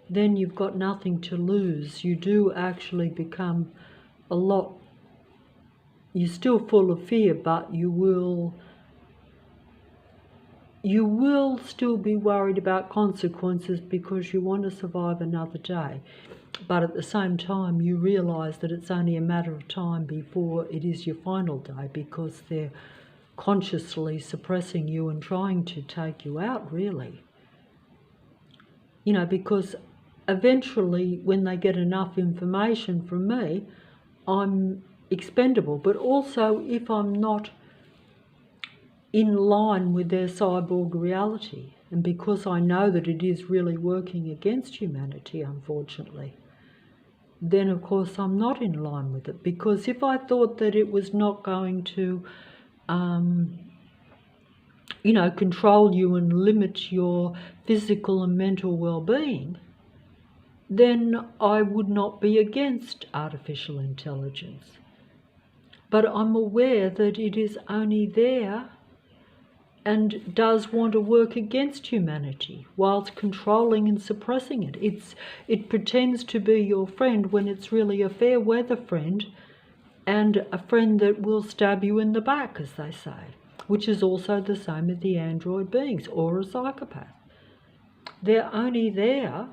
then you've got nothing to lose. You do actually become a lot, you're still full of fear, but you will still be worried about consequences because you want to survive another day. But at the same time, you realise that it's only a matter of time before it is your final day, because they're consciously suppressing you and trying to take you out, really. You know, because eventually when they get enough information from me, I'm expendable. But also if I'm not in line with their cyborg reality, and because I know that it is really working against humanity, unfortunately, then of course I'm not in line with it. Because if I thought that it was not going to, you know, control you and limit your physical and mental well-being, then I would not be against artificial intelligence. But I'm aware that it is only there and does want to work against humanity whilst controlling and suppressing it. It pretends to be your friend when it's really a fair weather friend, and a friend that will stab you in the back, as they say, which is also the same as the android beings or a psychopath. They're only there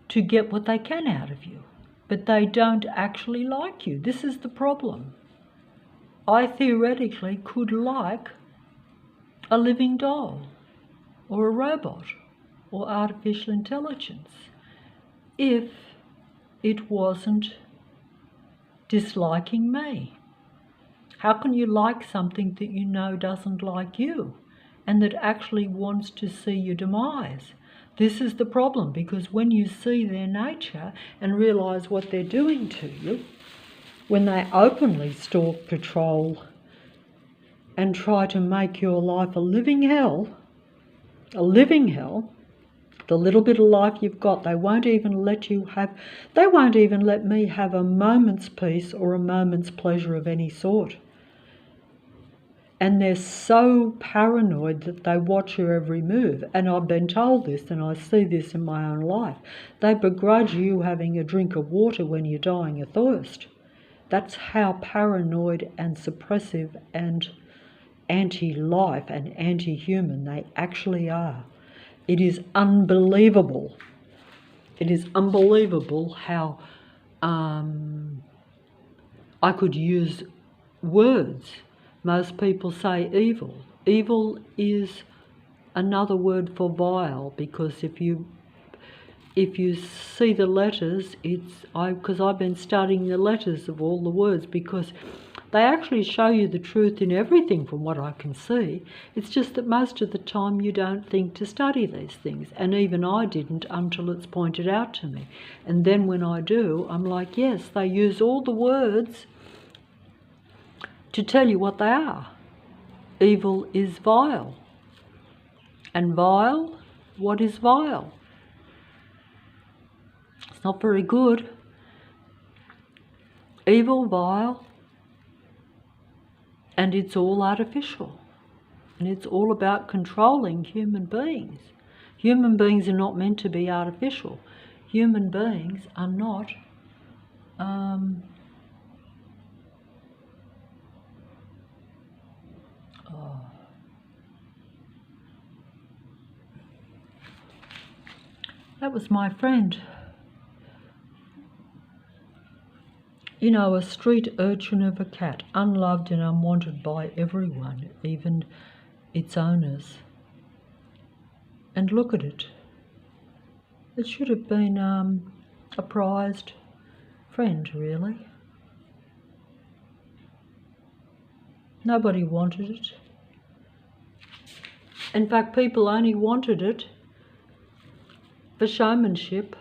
to get what they can out of you, but they don't actually like you. This is the problem. I theoretically could like a living doll or a robot or artificial intelligence if it wasn't disliking me. How can you like something that you know doesn't like you and that actually wants to see your demise? This is the problem, because when you see their nature and realise what they're doing to you, when they openly stalk, patrol and try to make your life a living hell, the little bit of life you've got, they won't even let me have a moment's peace or a moment's pleasure of any sort. And they're so paranoid that they watch your every move. And I've been told this, and I see this in my own life. They begrudge you having a drink of water when you're dying of thirst. That's how paranoid and suppressive and anti-life and anti-human they actually are. It is unbelievable. It is unbelievable how I could use words. Most people say evil. Evil is another word for vile, because if you see the letters, because I've been studying the letters of all the words, because they actually show you the truth in everything from what I can see. It's just that most of the time you don't think to study these things, and even I didn't until it's pointed out to me. And then when I do, I'm like, yes, they use all the words to tell you what they are. Evil is vile. And vile, what is vile? It's not very good. Evil, vile, and it's all artificial. And it's all about controlling human beings. Human beings are not meant to be artificial. Human beings are not That was my friend. You know, a street urchin of a cat, unloved and unwanted by everyone, even its owners. And look at it. It should have been a prized friend, really. Nobody wanted it. In fact, people only wanted it for showmanship.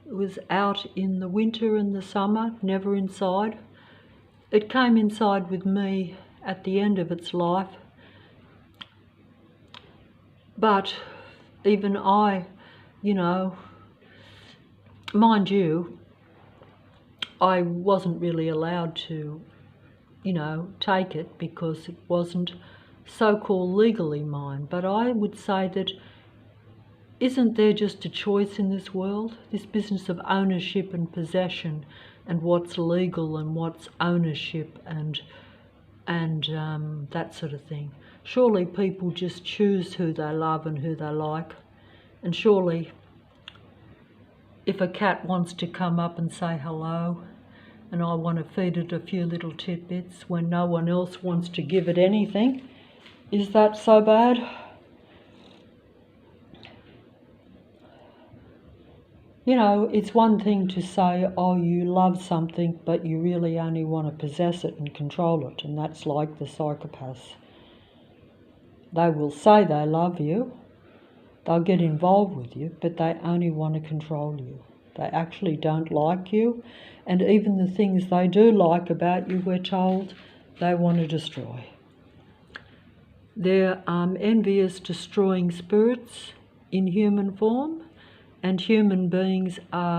It was out in the winter and the summer, never inside. It came inside with me at the end of its life. But even I, you know, mind you, I wasn't really allowed to, you know, take it because it wasn't so-called legally mine. But I would say that isn't there just a choice in this world? This business of ownership and possession and what's legal and what's ownership and that sort of thing. Surely people just choose who they love and who they like. And surely if a cat wants to come up and say hello and I want to feed it a few little tidbits when no one else wants to give it anything. Is that so bad? You know, it's one thing to say, oh, you love something, but you really only want to possess it and control it, and that's like the psychopaths. They will say they love you, they'll get involved with you, but they only want to control you. They actually don't like you, and even the things they do like about you, we're told, they want to destroy. They're envious, destroying spirits in human form, and human beings are